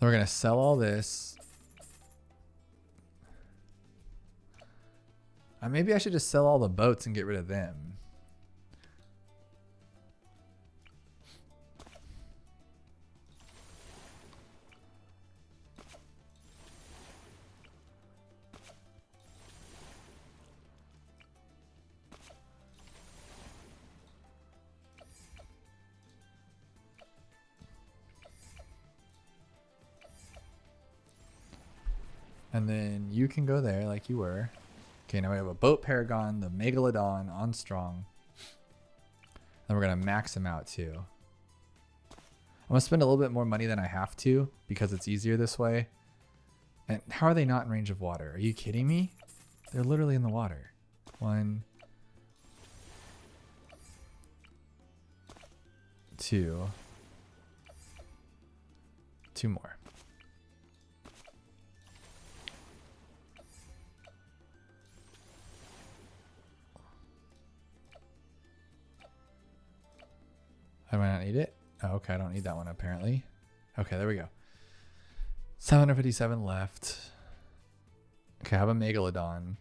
Then we're going to sell all this. Maybe I should just sell all the boats and get rid of them. And then you can go there like you were. Okay, now we have a boat Paragon, the Megalodon on strong. Then we're going to max him out too. I'm going to spend a little bit more money than I have to because it's easier this way. And how are they not in range of water? Are you kidding me? They're literally in the water. 1, 2. 2 more. I might not need it. Oh, okay, I don't need that one apparently. Okay, there we go. 757 left. Okay, I have a Megalodon.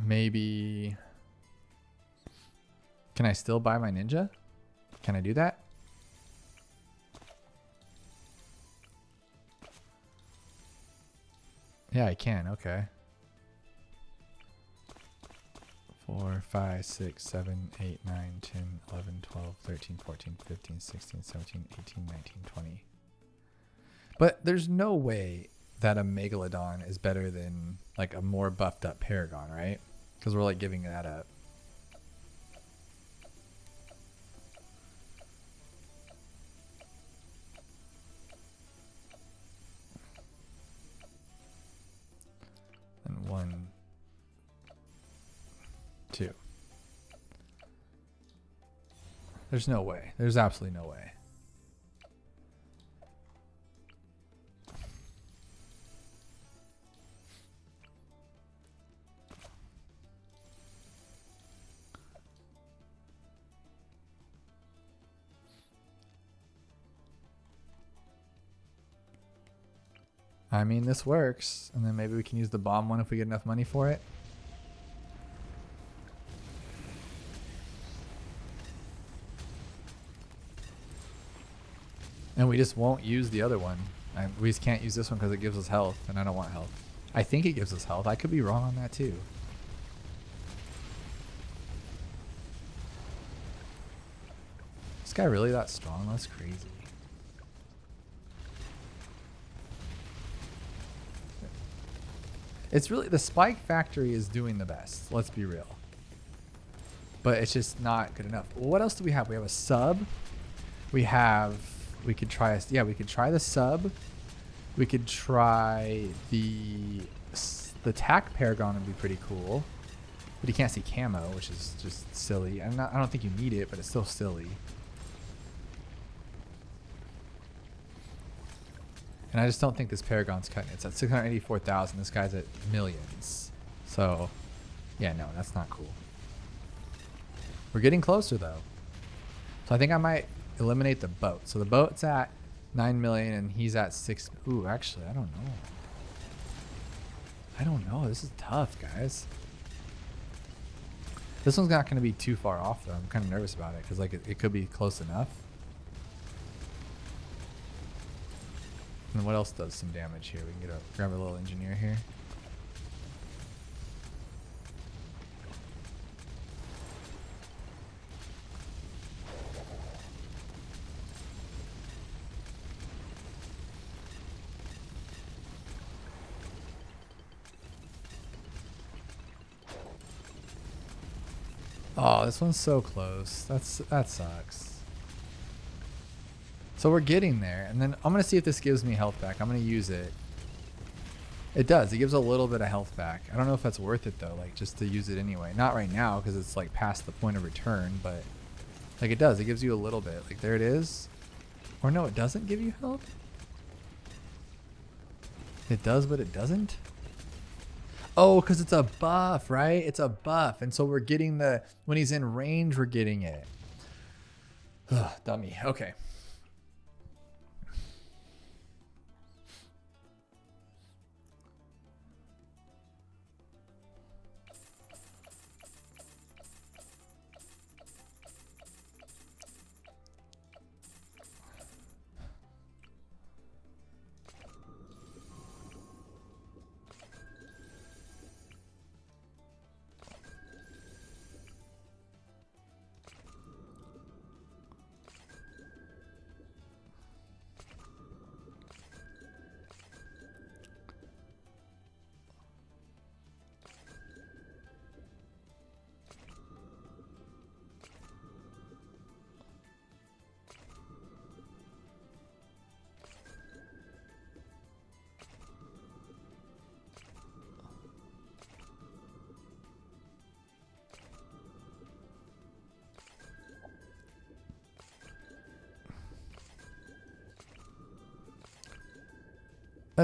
Maybe... Can I still buy my ninja? Can I do that? Yeah, I can. Okay. 4, 5, 6, 7, 8, 9, 10, 11, 12, 13, 14, 15, 16, 17, 18, 19, 20. But there's no way that a Megalodon is better than like a more buffed up Paragon, right? Because we're like giving that up. And 1, 2. There's no way. There's absolutely no way. I mean, this works. And then maybe we can use the bomb one if we get enough money for it. And we just won't use the other one. We just can't use this one because it gives us health, and I don't want health. I think it gives us health. I could be wrong on that too. Is this guy really that strong? That's crazy. It's really, the Spike Factory is doing the best. Let's be real. But it's just not good enough. What else do we have? We have a sub. We could try the sub. We could try the tack Paragon would be pretty cool. But you can't see camo, which is just silly. I don't think you need it, but it's still silly. And I just don't think this Paragon's cutting it. It's at 684,000. This guy's at millions. So, yeah, no, that's not cool. We're getting closer, though. So I think I might eliminate the boat. So the boat's at 9 million and he's at 6. Ooh, actually, I don't know. I don't know. This is tough, guys. This one's not going to be too far off, though. I'm kind of nervous about it because like it could be close enough. And what else does some damage here? We can grab a little engineer here. Oh, this one's so close. That sucks. So we're getting there, and then I'm gonna see if this gives me health back. I'm gonna use it. It does. It gives a little bit of health back. I don't know if that's worth it though, like just to use it anyway. Not right now because it's like past the point of return, but like it does. It gives you a little bit. Like there it is. Or no, it doesn't give you health. It does, but it doesn't. Oh, because it's a buff, right? It's a buff, and so we're getting when he's in range, we're getting it. Ugh, dummy. Okay.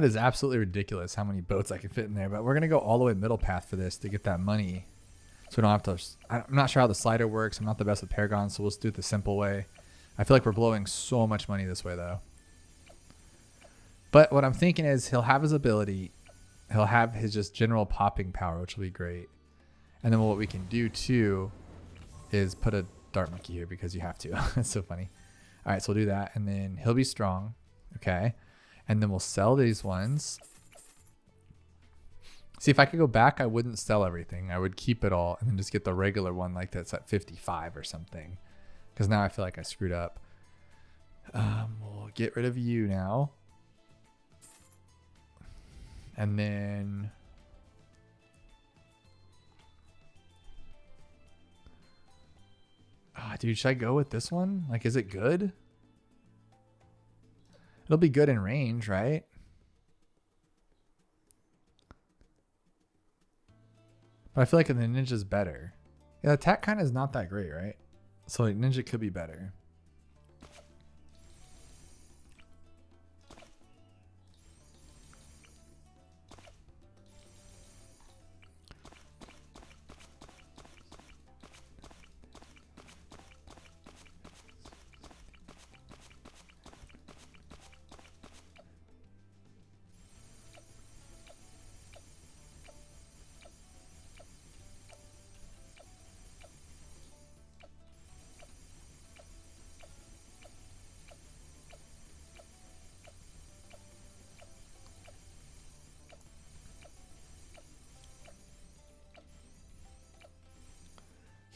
That is absolutely ridiculous how many boats I can fit in there. But we're going to go all the way middle path for this to get that money. So we don't have to... I'm not sure how the slider works. I'm not the best with Paragon, so we'll just do it the simple way. I feel like we're blowing so much money this way, though. But what I'm thinking is he'll have his ability. He'll have his just general popping power, which will be great. And then what we can do, too, is put a dart monkey here because you have to. That's so funny. All right, so we'll do that. And then he'll be strong. Okay. And then we'll sell these ones. See, if I could go back, I wouldn't sell everything. I would keep it all and then just get the regular one like that's at 55 or something. Because now I feel like I screwed up. We'll get rid of you now. And then... dude, should I go with this one? Like, is it good? It'll be good in range, right? But I feel like the ninja's better. Yeah, the attack kind of is not that great, right? So like, ninja could be better.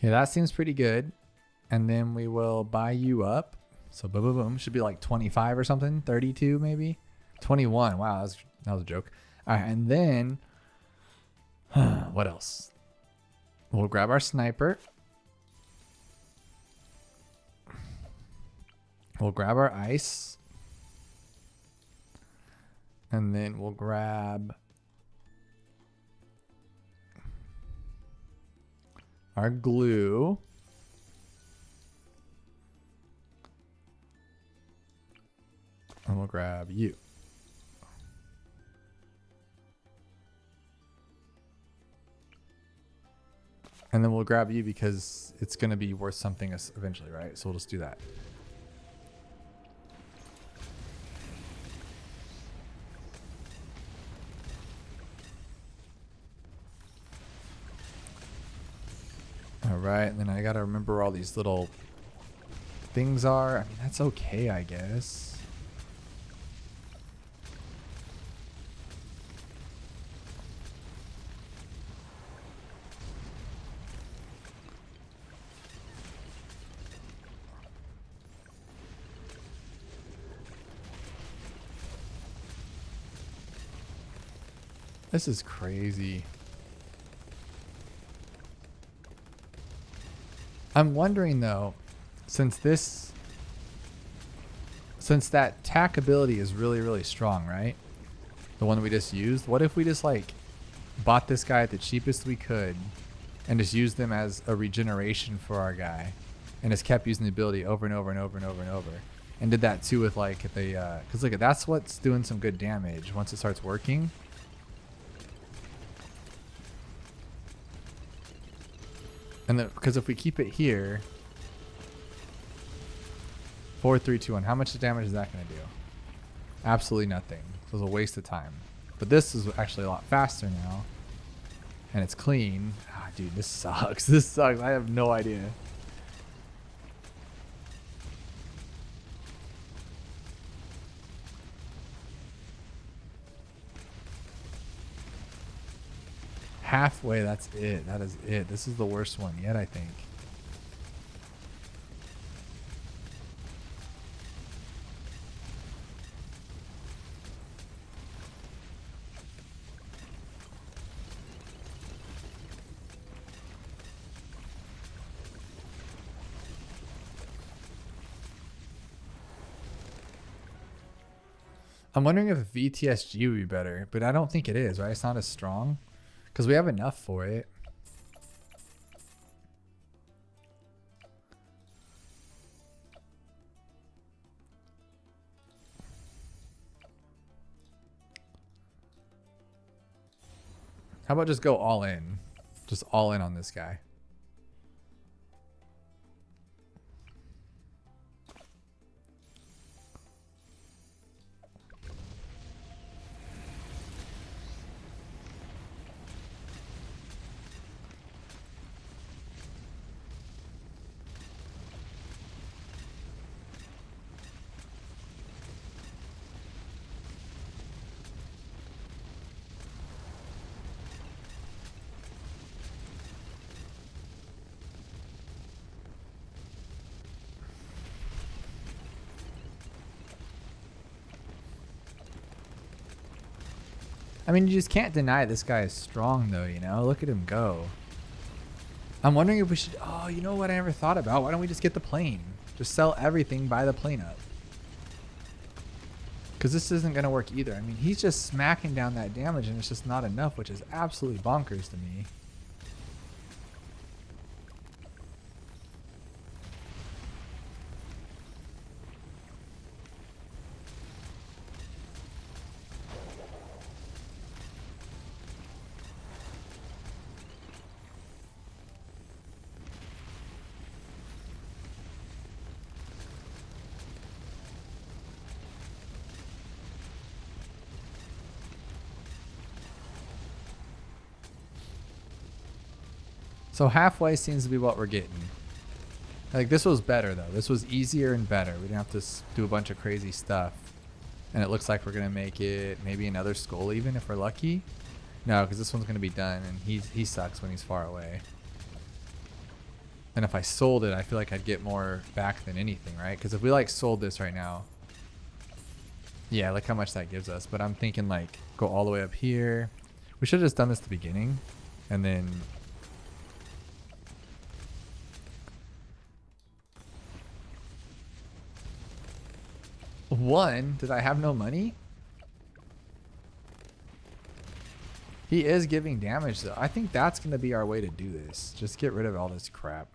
Yeah, that seems pretty good. And then we will buy you up. So boom, boom, boom. Should be like 25 or something. 32 maybe. 21. Wow, that was a joke. All right, and then what else? We'll grab our sniper. We'll grab our ice. And then we'll grab our glue. And we'll grab you. And then we'll grab you because it's going to be worth something eventually, right? So we'll just do that. All right, and then I gotta remember where all these little things are. I mean, that's okay, I guess. This is crazy. I'm wondering though, since that tack ability is really, really strong, right? The one we just used. What if we just like bought this guy at the cheapest we could and just used them as a regeneration for our guy and just kept using the ability over and over and over and over and over. And did that too with like the, cause look, that's what's doing some good damage once it starts working. And then, because if we keep it here, 4, 3, 2, 1, how much damage is that going to do? Absolutely nothing. So it's a waste of time. But this is actually a lot faster now. And it's clean. Ah, dude, this sucks. This sucks. I have no idea. Halfway, that's it. That is it. This is the worst one yet, I think. I'm wondering if VTSG would be better, but I don't think it is, right? It's not as strong. Because we have enough for it. How about just go all in? Just all in on this guy. I mean, you just can't deny this guy is strong, though, you know? Look at him go. I'm wondering if we should... Oh, you know what I never thought about? Why don't we just get the plane? Just sell everything, buy the plane up. Because this isn't going to work either. I mean, he's just smacking down that damage, and it's just not enough, which is absolutely bonkers to me. So halfway seems to be what we're getting. Like, this was better, though. This was easier and better. We didn't have to do a bunch of crazy stuff. And it looks like we're going to make it maybe another skull even if we're lucky. No, because this one's going to be done, and he sucks when he's far away. And if I sold it, I feel like I'd get more back than anything, right? Because if we, like, sold this right now... Yeah, look how much that gives us. But I'm thinking, like, go all the way up here. We should have just done this at the beginning. And then... One, did I have no money? He is giving damage, though. I think that's going to be our way to do this. Just get rid of all this crap.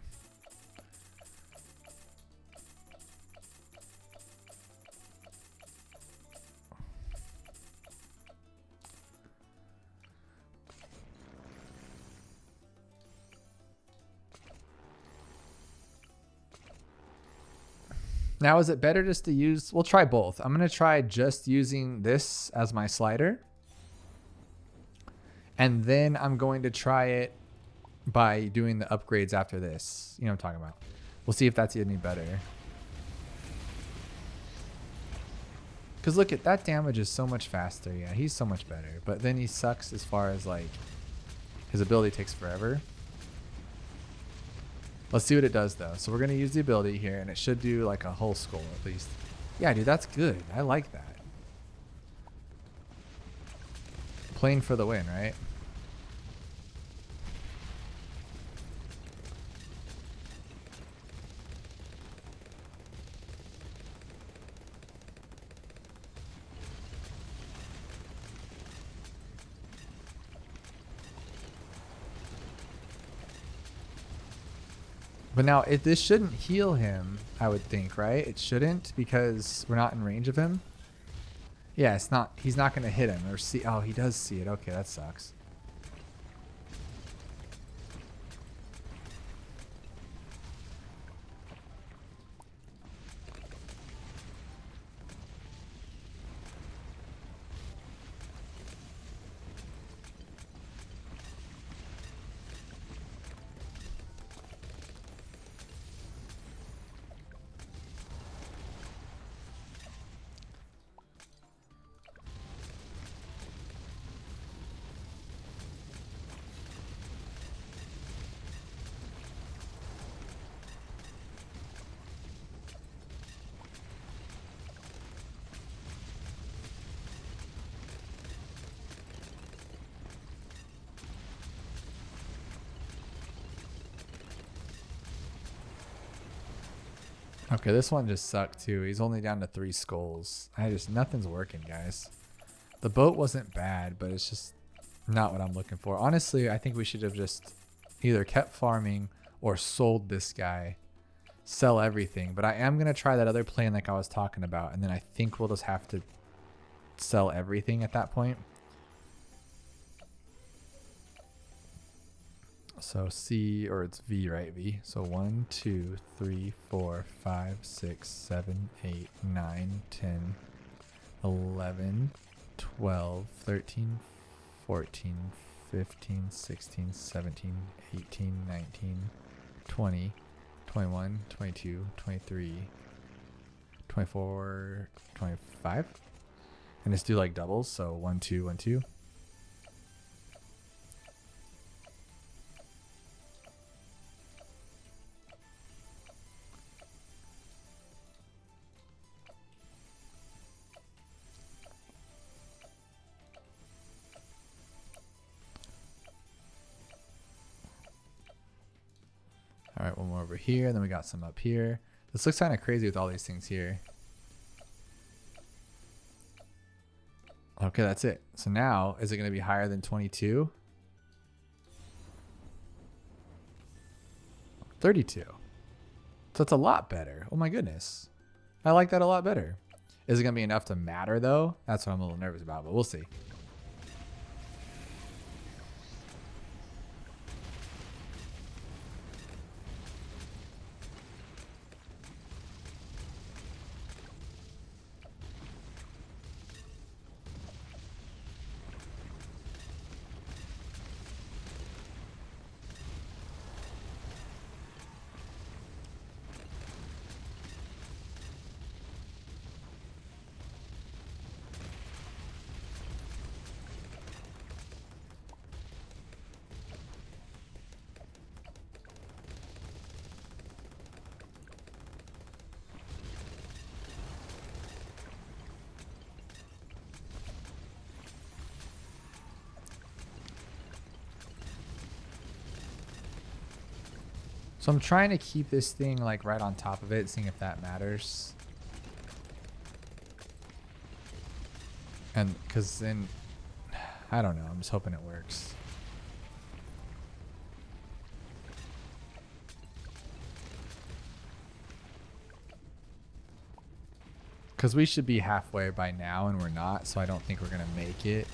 Now, is it better just to use... We'll try both. I'm going to try just using this as my slider. And then I'm going to try it by doing the upgrades after this. You know what I'm talking about. We'll see if that's any better. Because look at that damage is so much faster. Yeah, he's so much better. But then he sucks as far as like... His ability takes forever. Let's see what it does, though. So we're going to use the ability here, and it should do, like, a whole skull, at least. Yeah, dude, that's good. I like that. Playing for the win, right? But now, this shouldn't heal him, I would think, right? It shouldn't, because we're not in range of him. Yeah, it's not. He's not going to hit him or see. Oh, he does see it. Okay, that sucks. Okay, this one just sucked too. He's only down to 3 skulls. Nothing's working, guys. The boat wasn't bad, but it's just not what I'm looking for. Honestly, I think we should have just either kept farming or sold this guy. Sell everything. But I am going to try that other plan like I was talking about. And then I think we'll just have to sell everything at that point. So C, or it's V, right? V. So 1, 2, 3, 4, 5, 6, 7, 8, 9, 10, 11, 12, 13, 14, 15, 16, 17, 18, 19, 20, 21, 22, 23, 24, 25. And just do like doubles. So 1, 2, 1, 2. All right, one more over here, and then we got some up here. This looks kind of crazy with all these things here. Okay, that's it. So now, is it going to be higher than 22? 32. So that's a lot better. Oh my goodness. I like that a lot better. Is it going to be enough to matter though? That's what I'm a little nervous about, but we'll see. So I'm trying to keep this thing like right on top of it, seeing if that matters. And because then, I don't know, I'm just hoping it works. Because we should be halfway by now and we're not, so I don't think we're going to make it.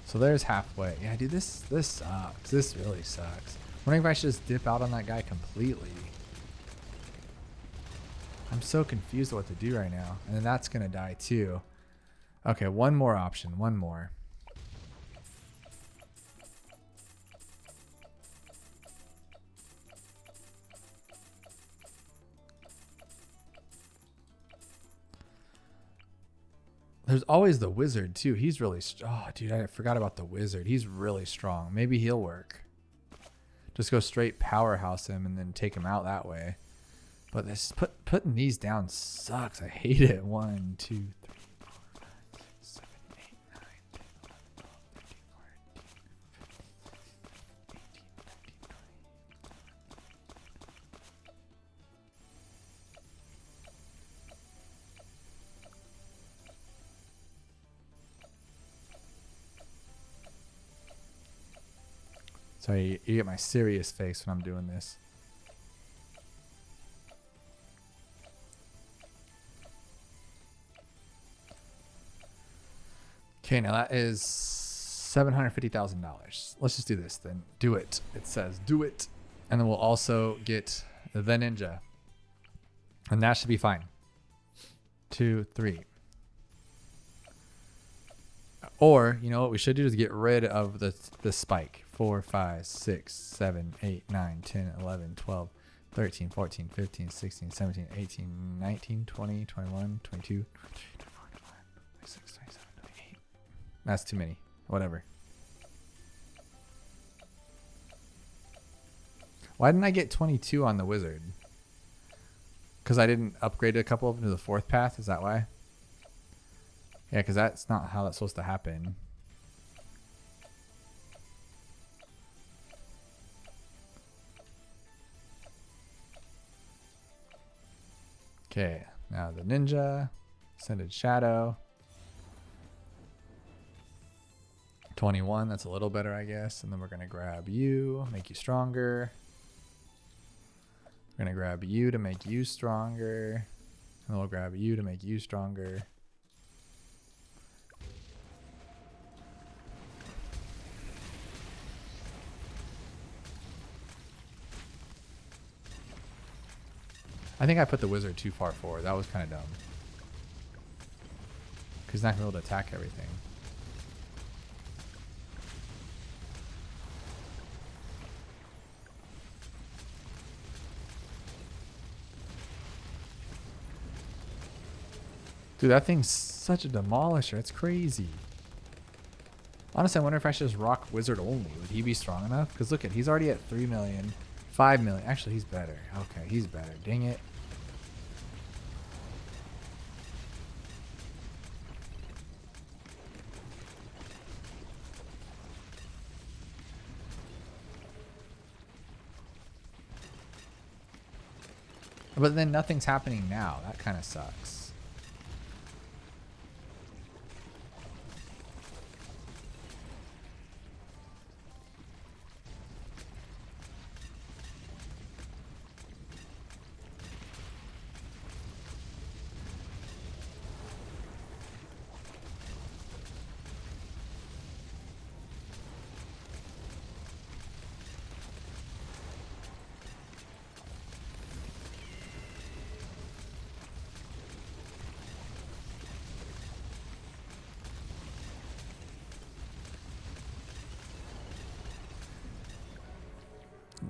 So there's halfway. Yeah, dude, this sucks. This really sucks. Wondering if I should just dip out on that guy completely. I'm so confused what to do right now. And then that's going to die too. Okay, one more option. One more. There's always the wizard too. He's really oh dude, I forgot about the wizard. He's really strong. Maybe he'll work. Just go straight powerhouse him and then take him out that way. But this putting these down sucks. I hate it. 1, 2, 3, 4, 5, 6, 7, 8, 9, 10, 11, 12, 13, 14, 15, 18, 19, 20. So you get my serious face when I'm doing this. Okay, now that is $750,000. Let's just do this then. Do it. It says do it. And then we'll also get the ninja. And that should be fine. 2, 3. Or, you know what we should do is get rid of the spike. 4, 5, 6, 7, 8, 9, 10, 11, 12, 13, 14, 15, 16, 17, 18, 19, 20, 21, 22, 23, 24, 25, 26, 27, 28. That's too many. Whatever. Why didn't I get 22 on the wizard? Because I didn't upgrade a couple of them to the 4th path? Is that why? Yeah, because that's not how that's supposed to happen. Okay, now the ninja. Ascended Shadow. 21, that's a little better, I guess. And then we're going to grab you, make you stronger. We're going to grab you to make you stronger. And then we'll grab you to make you stronger. I think I put the wizard too far forward. That was kind of dumb. Because he's not going to be able to attack everything. Dude, that thing's such a demolisher. It's crazy. Honestly, I wonder if I should just rock wizard only. Would he be strong enough? Because look at, he's already at 3 million. 5 million. Actually, he's better. Okay, he's better. Dang it. But then nothing's happening now. That kind of sucks.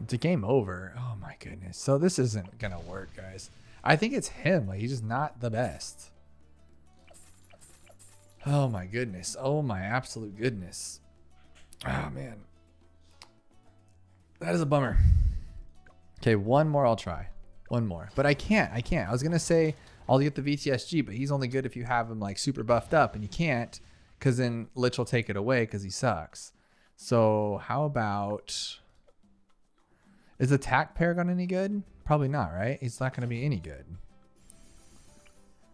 It's a game over. Oh my goodness. So this isn't gonna work, guys. I think it's him. Like, he's just not the best. Oh my goodness. Oh my absolute goodness. Oh man. That is a bummer. Okay, one more I'll try. One more. But I can't. I was gonna say I'll get the VTSG, but he's only good if you have him like super buffed up, and you can't, because then Lich will take it away because he sucks. So how about, is Attack Paragon any good? Probably not, right? He's not going to be any good.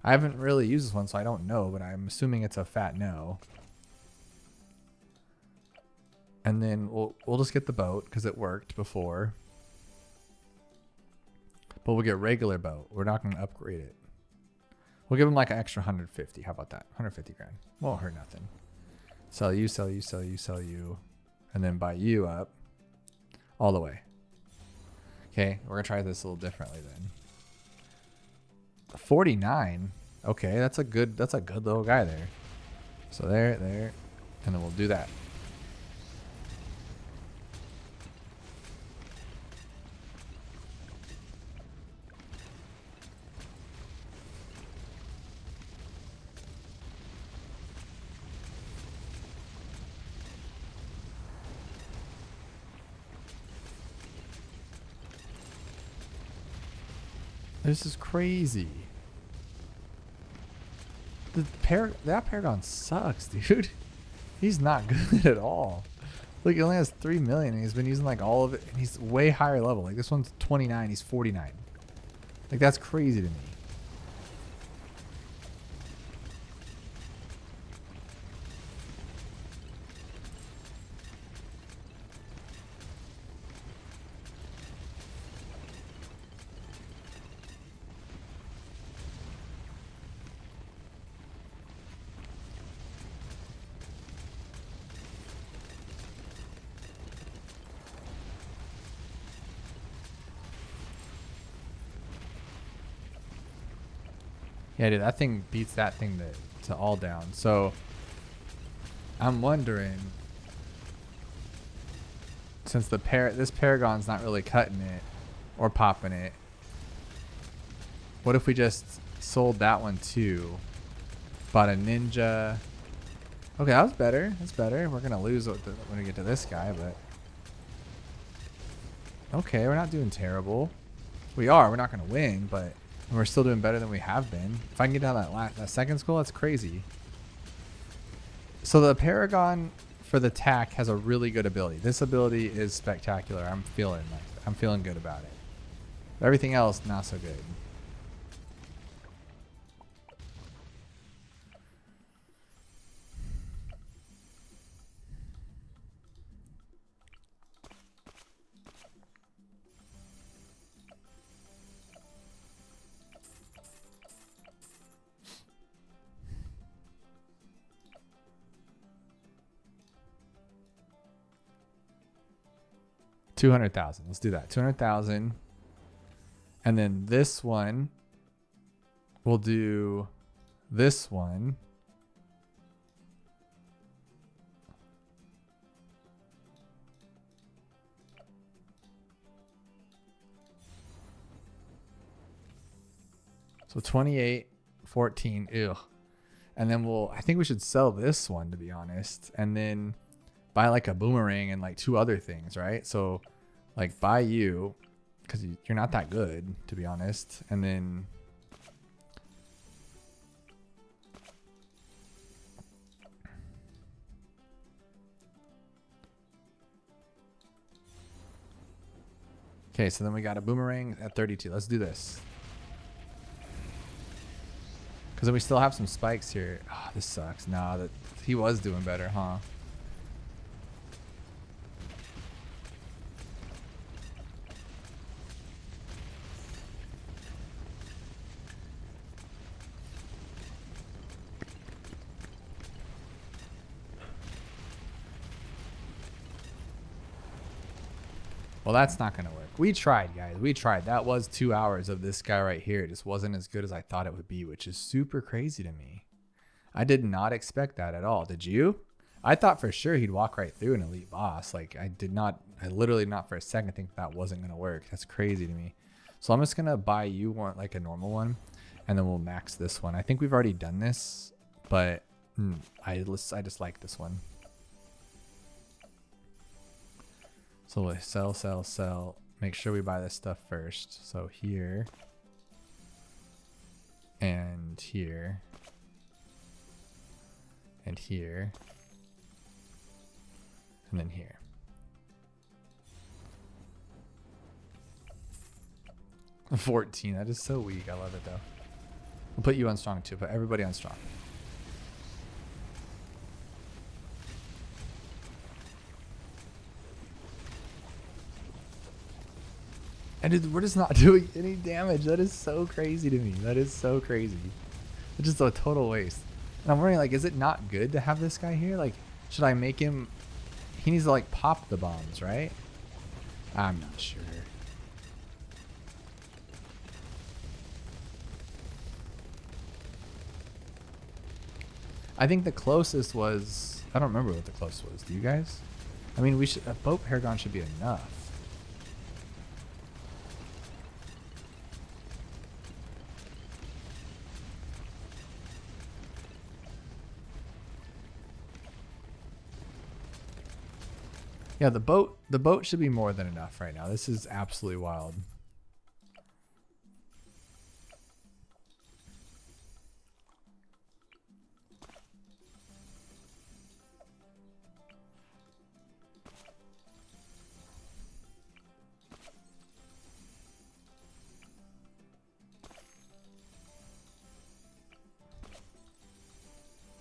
I haven't really used this one, so I don't know, but I'm assuming it's a fat no. And then we'll just get the boat because it worked before. But we'll get regular boat. We're not going to upgrade it. We'll give him like an extra 150. How about that? 150 grand. Won't hurt nothing. Sell you, sell you, sell you, sell you. And then buy you up all the way. Okay, we're gonna try this a little differently then. 49. Okay, that's a good little guy there. So there, and then we'll do that. This is crazy. That Paragon sucks, dude. He's not good at all. Look, he only has 3 million and he's been using like all of it, and he's way higher level. Like this one's 29, he's 49. Like that's crazy to me. Yeah, dude, that thing beats that thing to all down. So I'm wondering, since this Paragon's not really cutting it or popping it, what if we just sold that one too? Bought a ninja. Okay, that was better. That's better. We're gonna lose when we get to this guy, but okay, we're not doing terrible. We are. We're not gonna win, but we're still doing better than we have been. If I can get down that second skull, that's crazy. So the Paragon for the attack has a really good ability. This ability is spectacular. I'm feeling good about it. Everything else, not so good. 200,000. Let's do that. 200,000. And then this one, we'll do this one. So 28, 14, ew. And then I think we should sell this one, to be honest. And then buy like a boomerang and like 2 other things, right? So like buy you, because you're not that good, to be honest. And then okay, so then we got a boomerang at 32. Let's do this. Because then we still have some spikes here. Oh, this sucks. Nah, that he was doing better, huh? Well, that's not going to work. We tried, guys. We tried. That was 2 hours of this guy right here. It just wasn't as good as I thought it would be, which is super crazy to me. I did not expect that at all. Did you? I thought for sure he'd walk right through an elite boss. Like, I literally not for a second think that wasn't going to work. That's crazy to me. So I'm just going to buy you one, like a normal one, and then we'll max this one. I think we've already done this, but I just like this one. So we'll sell. Make sure we buy this stuff first. So here and here and here and then here. A 14. That is so weak. I love it though. We'll put you on strong too. Put everybody on strong. And dude, we're just not doing any damage. That is so crazy to me. That is so crazy. It's just a total waste. And I'm wondering, like, is it not good to have this guy here? Like, should I make him... He needs to, like, pop the bombs, right? I'm not sure. I think the closest was... I don't remember what the closest was. Do you guys? I mean, we should... A boat Paragon should be enough. Yeah, the boat should be more than enough right now. This is absolutely wild.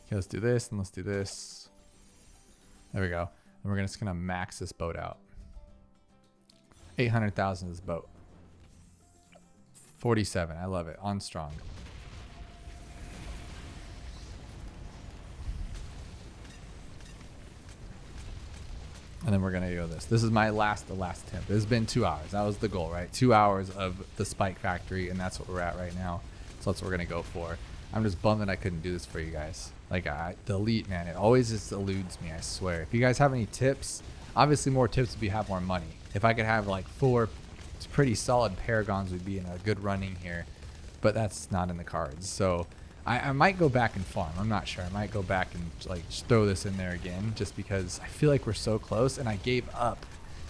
Okay, let's do this and let's do this. There we go. And we're just gonna max this boat out. 800,000 this boat. 47. I love it. On strong. And then we're gonna go this. This is my last attempt. It's been 2 hours. That was the goal, right? 2 hours of the spike factory, and that's what we're at right now. So that's what we're gonna go for. I'm just bummed that I couldn't do this for you guys. Like, delete, man. It always just eludes me, I swear. If you guys have any tips, obviously more tips would be have more money. If I could have like 4 pretty solid Paragons, we'd be in a good running here. But that's not in the cards. So I might go back and farm. I'm not sure. I might go back and like just throw this in there again, just because I feel like we're so close and I gave up.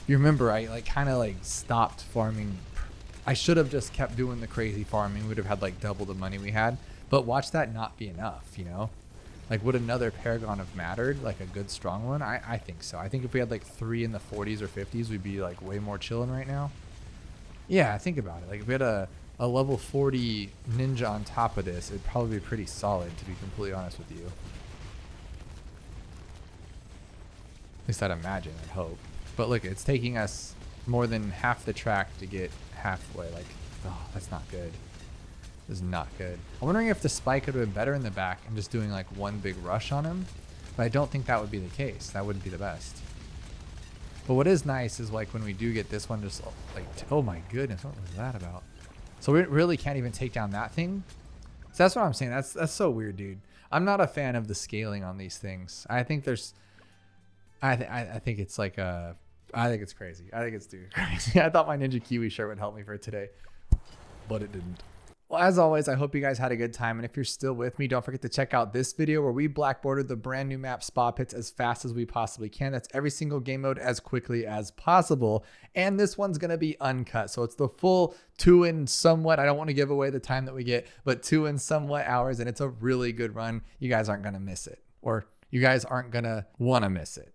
You remember, I like kind of like stopped farming. I should have just kept doing the crazy farming. We'd have had like double the money we had. But watch that not be enough, you know? Like, would another Paragon have mattered? Like a good strong one? I think so. I think if we had like 3 in the 40s or 50s, we'd be like way more chilling right now. Yeah, think about it. Like if we had a level 40 ninja on top of this, it'd probably be pretty solid, to be completely honest with you. At least I'd imagine, I'd hope. But look, it's taking us more than half the track to get halfway. Like, oh, that's not good. This is not good. I'm wondering if the spike would have been better in the back and just doing like one big rush on him. But I don't think that would be the case. That wouldn't be the best. But what is nice is like when we do get this one, just like, oh my goodness, what was that about? So we really can't even take down that thing. So that's what I'm saying. That's so weird, dude. I'm not a fan of the scaling on these things. I think there's, I think it's like I think it's crazy. I think it's too crazy. I thought my Ninja Kiwi shirt would help me for today, but it didn't. Well, as always, I hope you guys had a good time. And if you're still with me, don't forget to check out this video where we blackboarded the brand new map Spa Pits as fast as we possibly can. That's every single game mode as quickly as possible. And this one's going to be uncut. So it's the full 2 and somewhat, I don't want to give away the time that we get, but 2 and somewhat hours. And it's a really good run. You guys aren't going to miss it, or you guys aren't going to want to miss it.